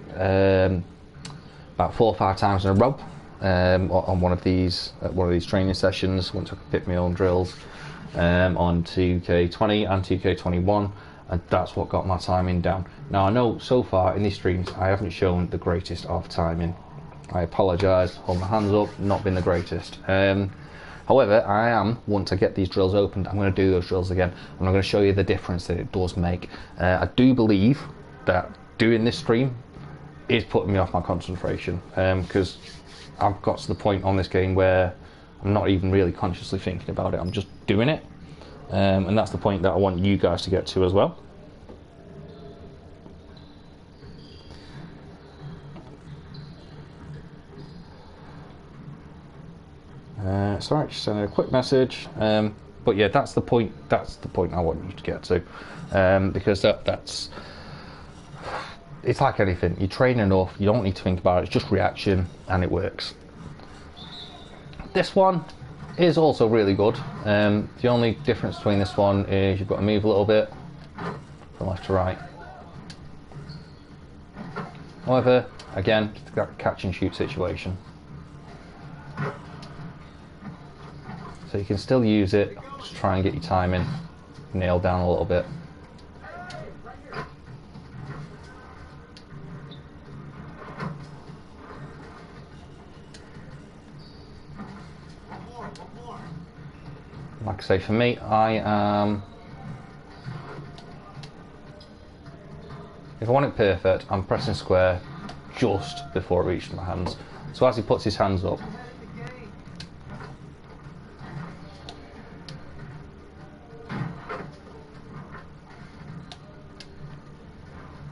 about 4 or 5 times in a row on one of these training sessions once I could pick my own drills. On 2K20 and 2K21, and that's what got my timing down. Now I know so far in these streams I haven't shown the greatest of timing. I apologise, hold my hands up, not been the greatest. However, I am, once I get these drills opened, I'm going to do those drills again, and I'm going to show you the difference that it does make. I do believe that doing this stream is putting me off my concentration, because I've got to the point on this game where I'm not even really consciously thinking about it, I'm just doing it, and that's the point that I want you guys to get to as well. Sorry, just sending a quick message, but yeah, that's the point I want you to get to, because that's it's like anything, you train enough, you don't need to think about it, it's just reaction, and it works. This one is also really good. The only difference between this one is you've got to move a little bit from left to right. However, again, that catch and shoot situation. So you can still use it, just try and get your timing nailed down a little bit. Like I say, for me, I am, if I want it perfect, I'm pressing square just before it reaches my hands. So as he puts his hands up,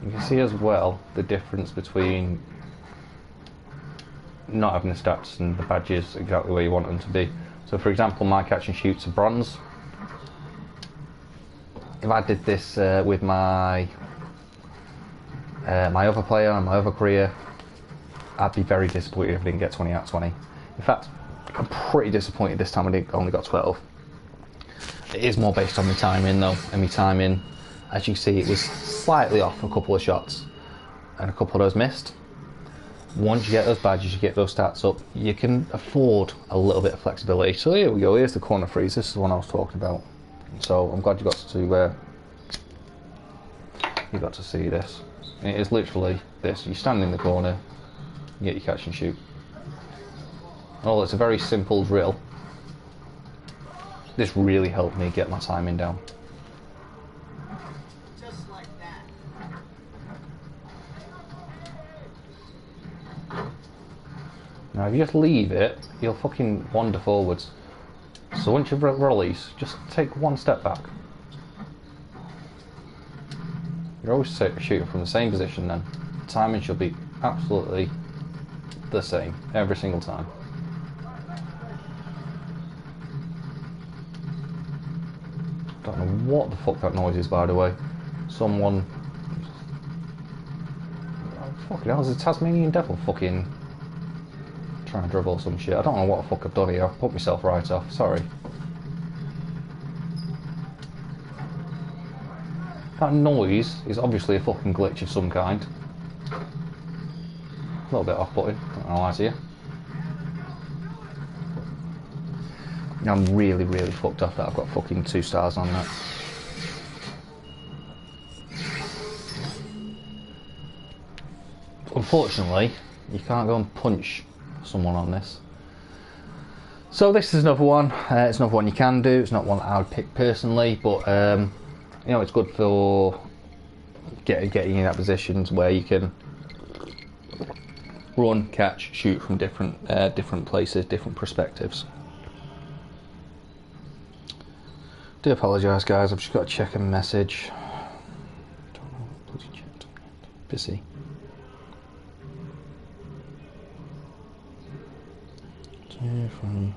you can see as well the difference between not having the stats and the badges exactly where you want them to be. So for example, my catch and shoots are bronze. If I did this with my my other player and my other career, I'd be very disappointed if I didn't get 20 out of 20. In fact, I'm pretty disappointed this time I only got 12. It is more based on my timing though, and my timing, as you see, it was slightly off a couple of shots, and a couple of those missed. Once you get those badges, you get those stats up, you can afford a little bit of flexibility. So here we go, here's the corner freeze, this is the one I was talking about. So I'm glad you got to see this. It is literally this, you stand in the corner, you get your catch and shoot. Although it's a very simple drill, this really helped me get my timing down. Now if you just leave it, you'll fucking wander forwards. So once you release, just take one step back. You're always shooting from the same position then. The timing should be absolutely the same every single time. Don't know what the fuck that noise is, by the way. Someone... Oh, fucking hell, there's a Tasmanian devil fucking... trying to dribble some shit. I don't know what the fuck I've done here. I've put myself right off. Sorry. That noise is obviously a fucking glitch of some kind. A little bit off-putting, not gonna lie to you. I'm really fucked off that I've got fucking 2 stars on that. Unfortunately, you can't go and punch someone on this. So this is another one. It's another one you can do. It's not one that I would pick personally, but you know, it's good for getting in that positions where you can run, catch, shoot from different places, different perspectives. Do apologise, guys. I've just got to check a message. Don't know what bloody checked. Busy. From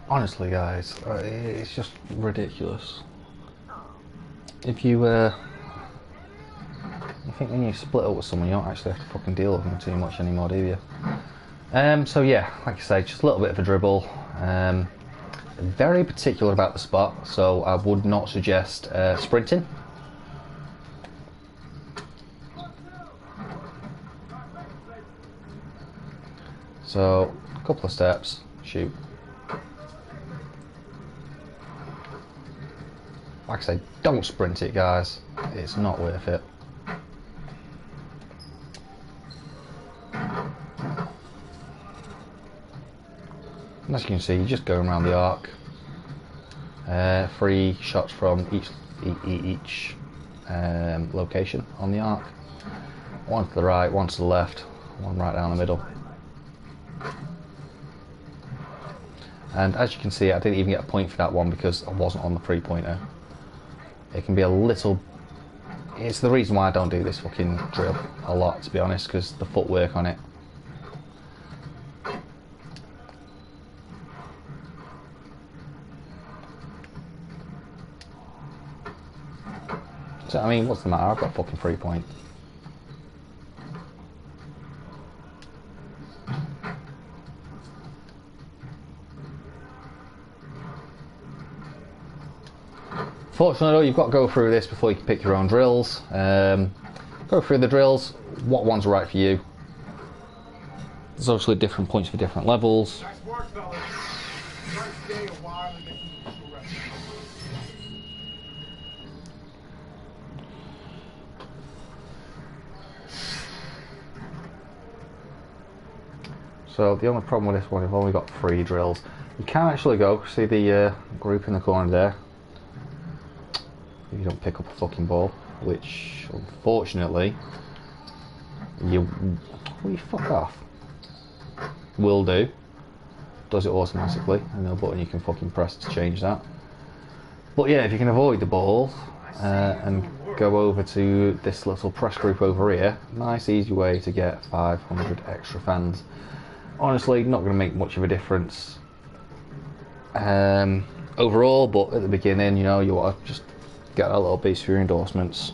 honestly, guys, it's just ridiculous. If you, I think when you split up with someone, you don't actually have to fucking deal with them too much anymore, do you? So yeah, like I say, just a little bit of a dribble. Very particular about the spot, so I would not suggest sprinting. So, a couple of steps, shoot. Like I say, don't sprint it, guys. It's not worth it. And as you can see, you're just going around the arc. 3 shots from each location on the arc. 1 to the right, 1 to the left, 1 right down the middle. And as you can see, I didn't even get a point for that one because I wasn't on the 3-pointer. It can be a little... It's the reason why I don't do this fucking drill a lot, to be honest, because the footwork on it. So, I mean, what's the matter? I've got a fucking 3-point. Fortunately though, you've got to go through this before you can pick your own drills. Go through the drills, what one's right for you. There's obviously different points for different levels. Nice work, fellas. First day a while and get some rest. So the only problem with this one, we've only got 3 drills. You can actually go, see the group in the corner there. If you don't pick up a fucking ball, which unfortunately you fuck off will do. Does it automatically, and no button you can fucking press to change that. But yeah, if you can avoid the balls and go over to this little press group over here, nice easy way to get 500 extra fans. Honestly, not going to make much of a difference overall, but at the beginning, you know, you want to just get a little boost for your endorsements.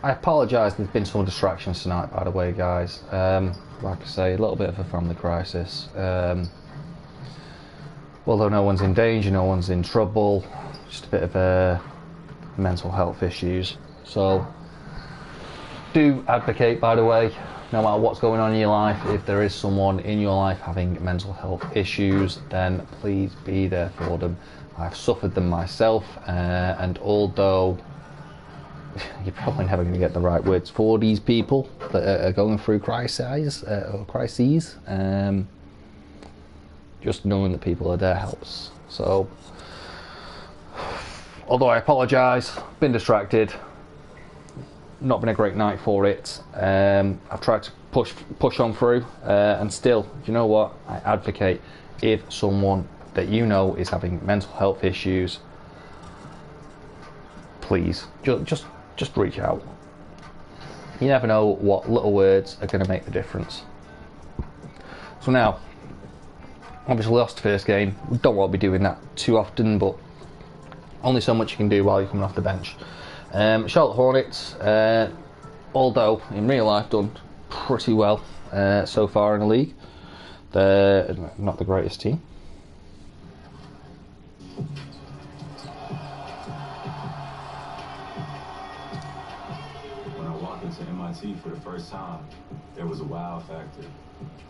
I apologise, there's been some distractions tonight, by the way, guys. Like I say, a little bit of a family crisis. Although no one's in danger, no one's in trouble, just a bit of mental health issues. So do advocate, by the way, no matter what's going on in your life, if there is someone in your life having mental health issues, then please be there for them. I've suffered them myself, and although you're probably never going to get the right words for these people that are going through crises, just knowing that people are there helps. So, although I apologise, been distracted, not been a great night for it. I've tried to push on through, and still, you know what? I advocate, if someone that you know is having mental health issues, please just reach out. You never know what little words are going to make the difference. So now, obviously lost the first game. We don't want to be doing that too often, but only so much you can do while you're coming off the bench. Charlotte Hornets, although in real life done pretty well so far in the league, they're not the greatest team. to MIT for the first time, there was a wow factor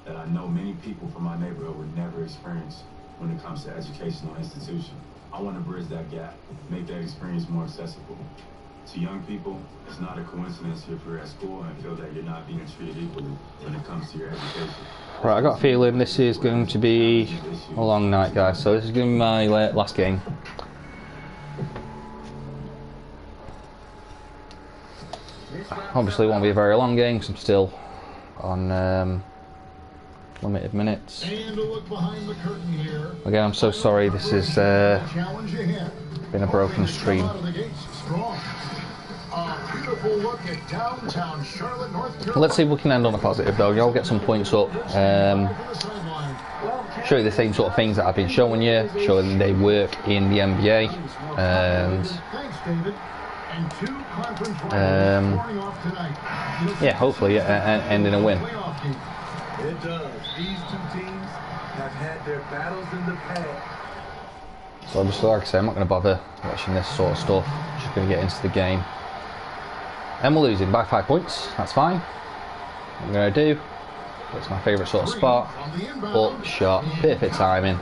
that I know many people from my neighborhood would never experience when it comes to educational institution. I want to bridge that gap, make that experience more accessible. To young people, it's not a coincidence if you're at school and feel that you're not being treated equally when it comes to your education. Right, I got a feeling this is going to be a long night, guys, so this is going to be my last game. Obviously it won't be a very long game because I'm still on limited minutes. Again, I'm so sorry, this has been a broken stream. Let's see if we can end on a positive though. You'll get some points up. Show you the same sort of things that I've been showing you, showing they work in the NBA, and yeah, hopefully end in a win. It does. These two teams have had their battles in the past. So obviously, like I say, I'm not going to bother watching this sort of stuff. Just going to get into the game. And we're losing by 5 points. That's fine. What I'm going to do, it's my favourite sort of spot. Up, shot, perfect timing.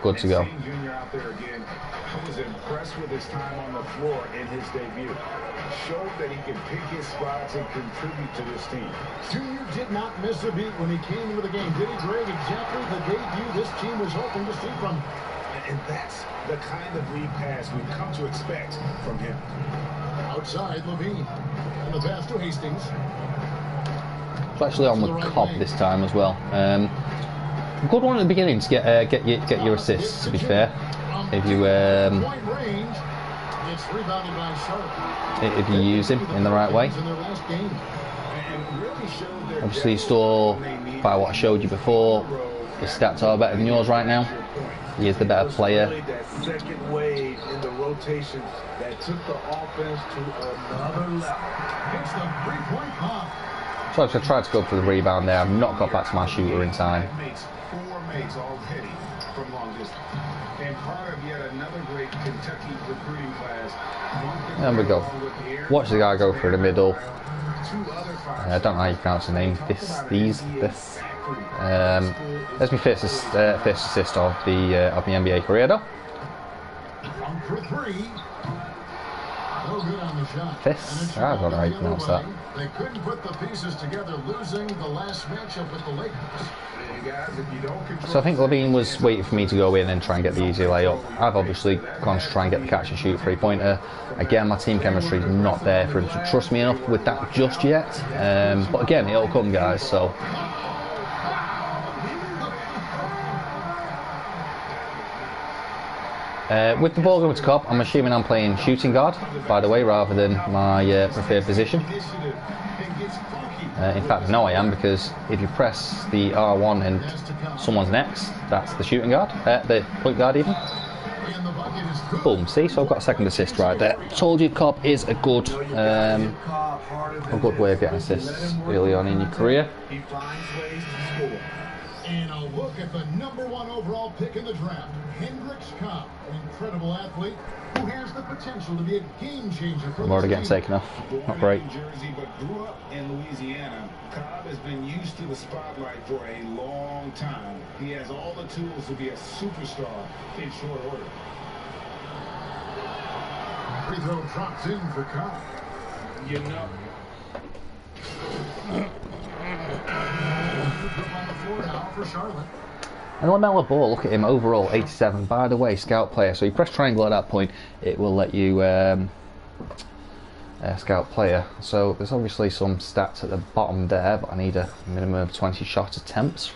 Good to go. I was impressed with his time on the floor in his debut. Showed that he can pick his spots and contribute to this team. Junior did not miss a beat when he came into the game, did he, Greg? Exactly the debut this team was hoping to see from him. And that's the kind of lead pass we've come to expect from him. Outside, Levine. And the pass to Hastings. It's actually on with Cobb this time as well. Good one at the beginning to get your assists, to be fair. If you use him in the right way. Obviously, you saw by what I showed you before, his stats are better than yours right now. He is the better player. Second wave in the rotation that took the offense to another level. It's the three-point pop. So I tried to go for the rebound there. I've not got back to my shooter in time. Makes 4 makes already from long distance. And part of yet another great Kentucky recruiting class. There we go. Watch the guy go through the middle. I don't know how you pronounce the name. This. That's my first assist of the NBA career, though. Fist? I don't know how you pronounce that. They couldn't put the pieces together, losing the last matchup with the Lakers. So I think Levine was waiting for me to go in and try and get the easy layup. I've obviously gone to try and get the catch and shoot three-pointer. Again, my team chemistry is not there for him to trust me enough with that just yet. But again, it'll come, guys. So. With the ball going to Cobb, I'm assuming I'm playing shooting guard, by the way, rather than my preferred position. In fact, no, I am, because if you press the R1 and someone's next, that's the shooting guard, the point guard even. Boom, see, so I've got a second assist right there. Told you Cobb is a good way of getting assists early on in your career. And a look at the #1 overall pick in the draft, Hendricks Cobb, an incredible athlete who has the potential to be a game changer for I'm already getting taken off. Not great. Born in New Jersey, but grew up in Louisiana. Cobb has been used to the spotlight for a long time. He has all the tools to be a superstar in short order. Free throw drops in for Cobb. You know. And LaMelo Ball, look at him, overall 87. By the way, scout player. So you press triangle at that point, it will let you scout player. So there's obviously some stats at the bottom there, but I need a minimum of 20 shot attempts.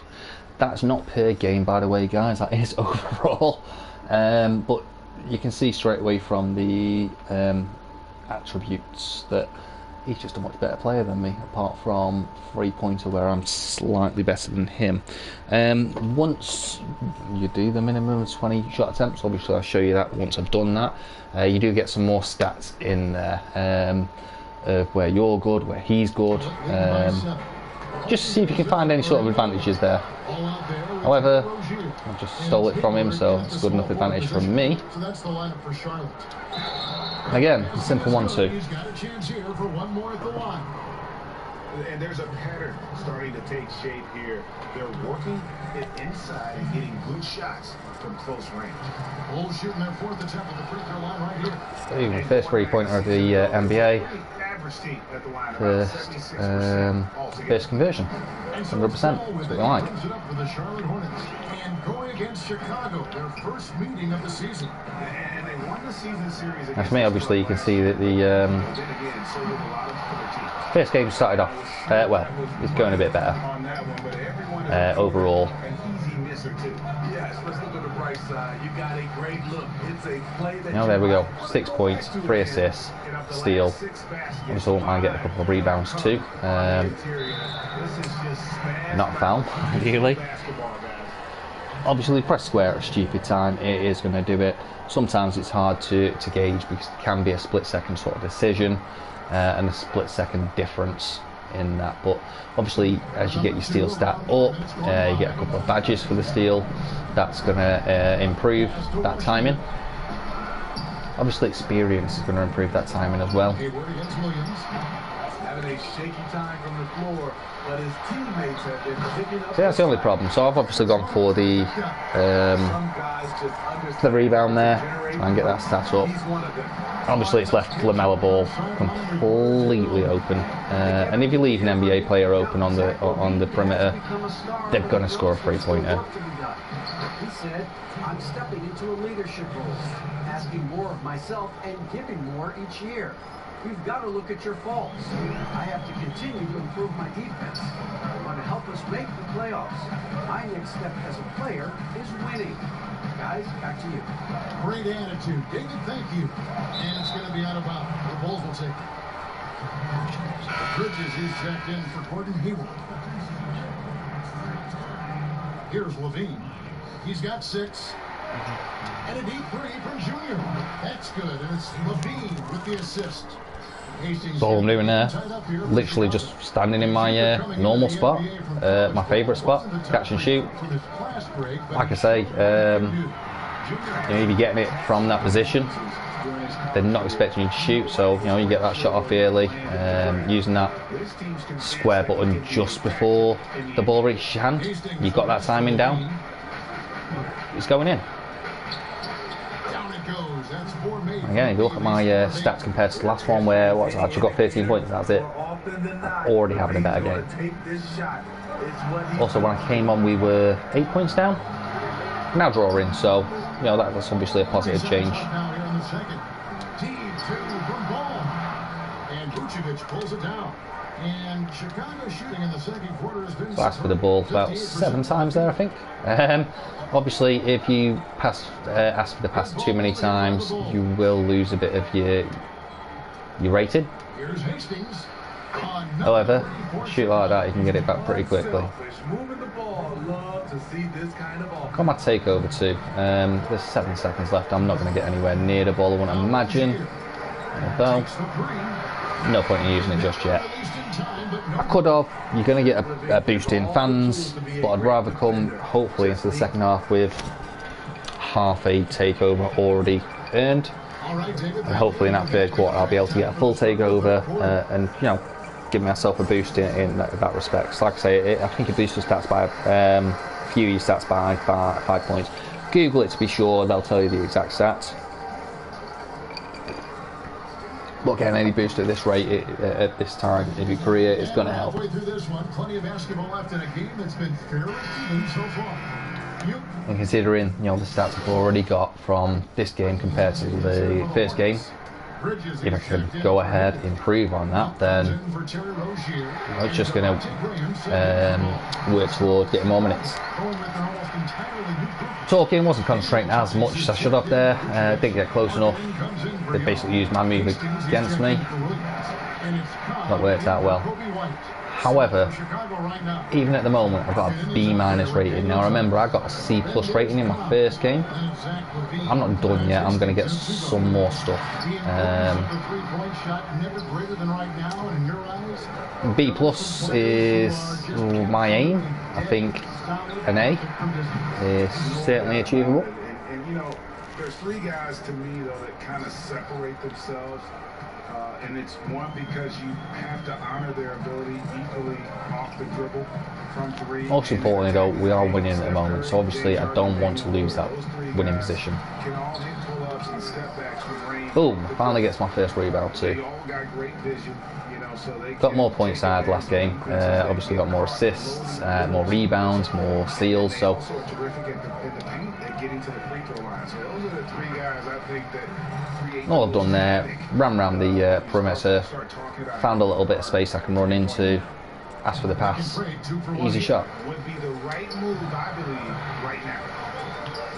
That's not per game, by the way, guys. That is overall. But you can see straight away from the attributes that he's just a much better player than me, apart from three-pointer where I'm slightly better than him. Once you do the minimum of 20 shot attempts, obviously I'll show you that once I've done that, you do get some more stats in there of where you're good, where he's good. just see if you can find any sort of advantages there. However, I just stole it from him, so it's a good enough advantage from me. So that's the lineup for Charlotte. Again, a simple 1-2. He's got a chance here for one more at the line. And there's a pattern starting to take shape here. They're working it inside and getting good shots from close range. Bulls shooting their fourth attempt at the free throw line right here. The first three-pointer of the NBA. First conversion. 100%. That's what we like. And going against Chicago, their first meeting of the season. And they won the season series. Now for me, obviously, you can see that the first game started off, well, it's going a bit better overall. Now there we go, 6 points, 3 assists, steal. Also won't mind getting a couple of rebounds too. Not a foul, ideally. Obviously, press square at a stupid time, it is going to do it. Sometimes it's hard to gauge because it can be a split-second sort of decision and a split-second difference in that. But obviously, as you get your steal stat up, you get a couple of badges for the steal. That's going to improve that timing. Obviously, experience is going to improve that timing as well. Having a shaky time from the floor, but his teammates have been picking up. So that's the only problem. So I've obviously gone for the rebound there, try and get that stat up. Obviously, it's left LaMelo Ball completely open, and if you leave an NBA player open on the perimeter, they're going to score a three-pointer. He said, "I'm stepping into a leadership role, asking more of myself and giving more each year. You've got to look at your faults. I have to continue to improve my defense. I want to help us make the playoffs. My next step as a player is winning." Guys, back to you. Great attitude. David, thank you. And it's going to be out of bounds. The Bulls will take it. Bridges is checked in for Gordon Hayward. Here's Levine. He's got 6. And a deep three from Junior. That's good. And it's Levine with the assist. That's all I'm doing there. Literally just standing in my normal spot, my favourite spot, catch and shoot. Like I say, if you're getting it from that position, they're not expecting you to shoot, so you get that shot off early, using that square button just before the ball reaches your hand. You've got that timing down. It's going in. Again, if you look at my stats compared to the last one, where I actually got 13 points, that's it. Already having a better game. Also, when I came on, we were 8 points down. Now drawing, so that's obviously a positive change. So asked for the ball about 7 times there, I think. Obviously, if you ask for the pass too many times, you will lose a bit of your rating. However, shoot like that, you can get it back pretty quickly. Got my takeover too. There's 7 seconds left. I'm not going to get anywhere near the ball, I wouldn't imagine. Although, no point in using it just yet. I could have. You're going to get a boost in fans, but I'd rather come hopefully into the second half with half a takeover already earned, and hopefully in that third quarter I'll be able to get a full takeover and give myself a boost in that respect. So like I say, I think it boosts your stats by a few of your stats by 5 points. Google it to be sure; they'll tell you the exact stats. But again, any boost at this rate at this time in your career is going to help. And considering the stats I've already got from this game compared to the first game, if I can go ahead improve on that, then it's just going to work towards getting more minutes. Talking, wasn't concentrating as much as I should have there. Didn't get close enough. They basically used my move against me. Not worked out well. However, even at the moment, I've got a B- rating. Now remember, I got a C+ rating in my first game. I'm not done yet. I'm going to get some more stuff. B+ is my aim. I think an A is certainly achievable. And you know, there's three guys to me though that kind of separate themselves. And it's one, because you have to honor their ability equally off the dribble from three. Most importantly though, we are winning at the moment, so obviously I don't want to lose that winning position. Boom, finally gets my first rebound too. Got more points than I had last game. Obviously got more assists, more rebounds, more steals, so all I've done there, ran around the perimeter, found a little bit of space I can run into, ask for the pass, easy shot.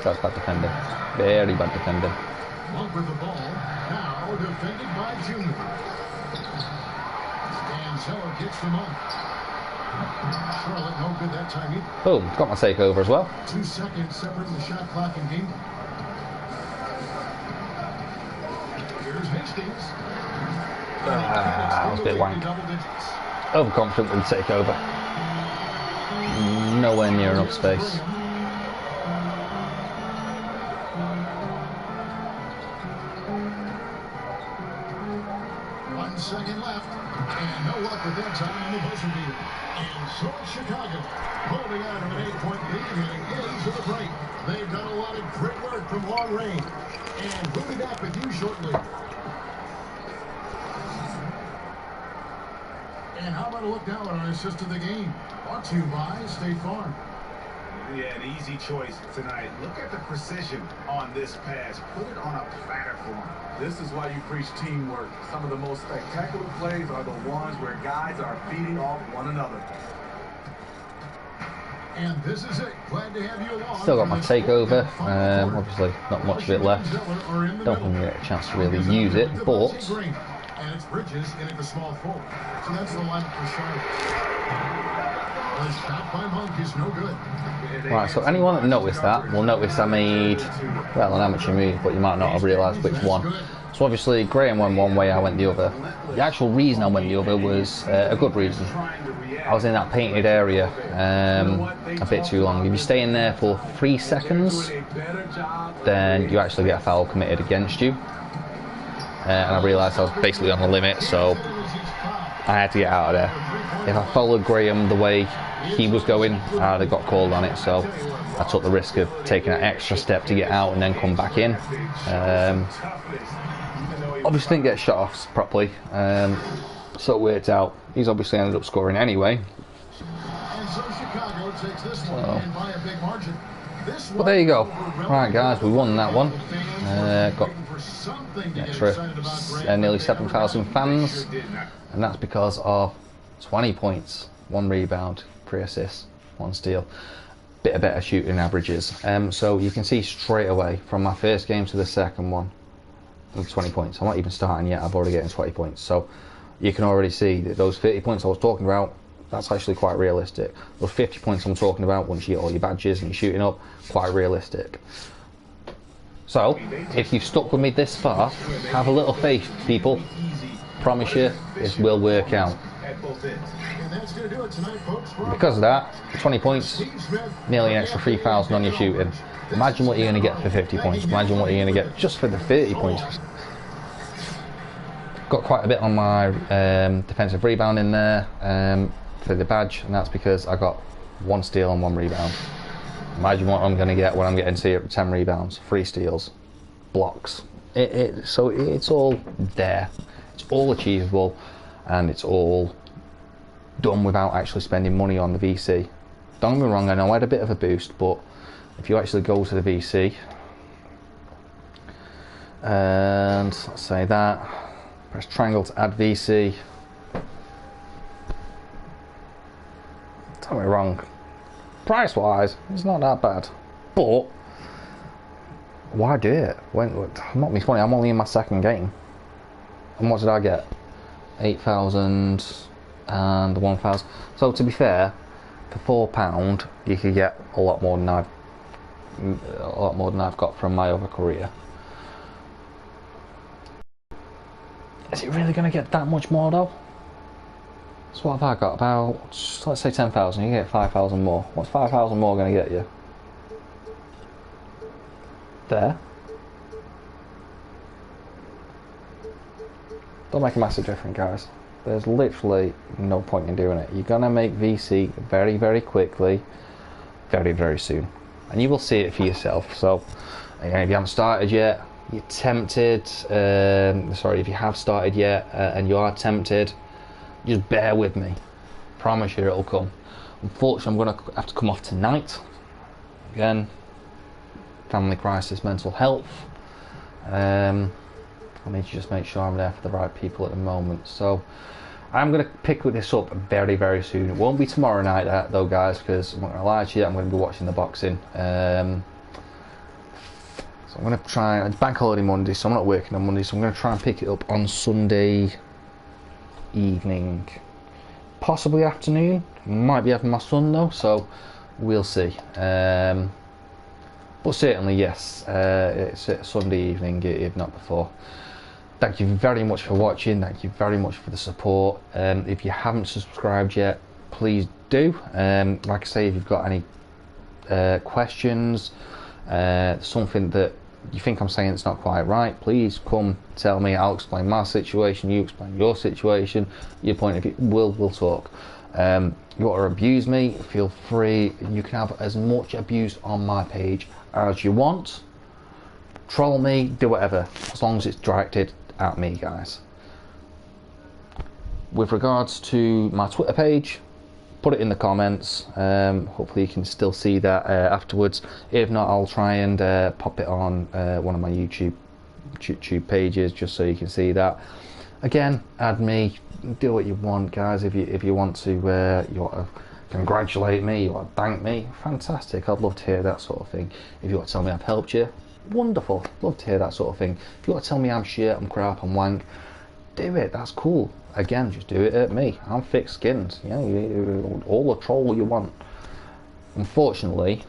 That's bad defending, very bad defending. Monk with the ball, now defended by Junior. And Zeller gets the Monk. Charlotte no good that time either. Boom, got my takeover as well. 2 seconds separating the shot clock and game. Here's Hastings. That was a bit wank. Overconfident with the takeover. Nowhere near enough space. 1 second left. And no luck with that time on the buzzer beater. And so it's Chicago, holding on to an 8-point lead and engaged with the break. They've done a lot of great work from long range. And we'll be back with you shortly. And how about a look now at our assist of the game? Brought to you by State Farm. Yeah, an easy choice tonight. Look at the precision on this pass. Put it on a platter for him. This is why you preach teamwork. Some of the most spectacular plays are the ones where guys are feeding off one another. And this is it. Glad to have you along. Still got my takeover. Obviously, not much of it left. Don't think we get a chance to really use it, but and it's Bridges in at the small forward. So that's the lineup for Charlotte. The shot by Monk is no good. Right, so anyone that noticed that will notice I made, well, an amateur move, but you might not have realised which one. So obviously Graham went one way, I went the other. The actual reason I went the other was a good reason. I was in that painted area a bit too long. If you stay in there for 3 seconds, then you actually get a foul committed against you. And I realised I was basically on the limit, so I had to get out of there. If I followed Graham the way he was going, I'd have got called on it, so I took the risk of taking an extra step to get out and then come back in. Obviously didn't get shot off properly, so it worked out. He's obviously ended up scoring anyway. But there you go. Right guys, we won that one. Got an extra nearly 7,000 fans, and that's because of 20 points, 1 rebound, 3 assists, 1 steal. Bit of better shooting averages. So you can see straight away from my first game to the second one, 20 points. I'm not even starting yet, I've already getting 20 points. So you can already see that those 30 points I was talking about, that's actually quite realistic. Those 50 points I'm talking about, once you get all your badges and you're shooting up, quite realistic. So, if you've stuck with me this far, have a little faith, people. Promise you, this will work out. Because of that, 20 points, nearly an extra 3,000 on your shooting. Imagine what you're going to get for 50 points. Imagine what you're going to get just for the 30 points. Got quite a bit on my defensive rebound in there for the badge, and that's because I got 1 steal and 1 rebound. Imagine what I'm going to get when I'm getting to 10 rebounds, 3 steals, blocks. So it's all there. It's all achievable, and it's all done without actually spending money on the VC. Don't get me wrong, I know I had a bit of a boost, but if you actually go to the VC, and let's say that, press triangle to add VC. Don't get me wrong, price wise, it's not that bad, but why do it? I'm not being funny, I'm only in my second game. And what did I get? 8,000. and the 1,000. So to be fair, for £4 you could get a lot more than I've got from my other career. Is it really going to get that much more though? So what have I got? About, let's say 10,000. You get 5,000 more. What's 5,000 more going to get you? There. Don't make a massive difference, guys. There's literally no point in doing it. You're going to make VC very, very quickly, very, very soon. And you will see it for yourself. So, again, if you haven't started yet, you're tempted, sorry, if you have started yet and you are tempted, just bear with me. Promise you it'll come. Unfortunately, I'm going to have to come off tonight. Again, family crisis, mental health. I need to just make sure I'm there for the right people at the moment. So I'm going to pick this up very, very soon. It won't be tomorrow night though, guys, because I'm not going to lie to you, I'm going to be watching the boxing. So I'm going to try, it's bank holiday Monday, so I'm not working on Monday, so I'm going to try and pick it up on Sunday evening, possibly afternoon. Might be having my son though, so we'll see. But certainly yes, it's Sunday evening, if not before. Thank you very much for watching. Thank you very much for the support. If you haven't subscribed yet, please do. Like I say, if you've got any questions, something that you think I'm saying it's not quite right, please come tell me. I'll explain my situation, you explain your situation, your point of view. We'll talk. You want to abuse me, feel free. You can have as much abuse on my page as you want. Troll me, do whatever, as long as it's directed at me, guys. With regards to my Twitter page, put it in the comments. Hopefully you can still see that afterwards. If not, I'll try and pop it on one of my YouTube pages just so you can see that. Again, add me, do what you want, guys. If you want to you want to congratulate me, you want to thank me, fantastic. I'd love to hear that sort of thing. If you want to tell me I've helped you, wonderful. Love to hear that sort of thing. If you want to tell me I'm shit, I'm crap, I'm wank, do it. That's cool. Again, just do it at me. I'm thick-skinned. You know, all the troll you want. Unfortunately,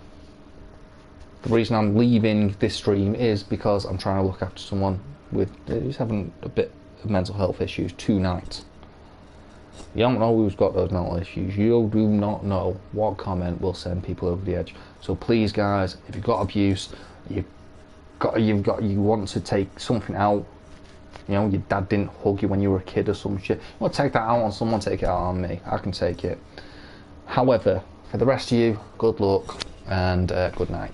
the reason I'm leaving this stream is because I'm trying to look after someone who's having a bit of mental health issues tonight. You don't know who's got those mental issues. You do not know what comment will send people over the edge. So please, guys, if you've got abuse, you want to take something out. You know, your dad didn't hug you when you were a kid or some shit. You want to take that out on someone, take it out on me. I can take it. However, for the rest of you, good luck and good night.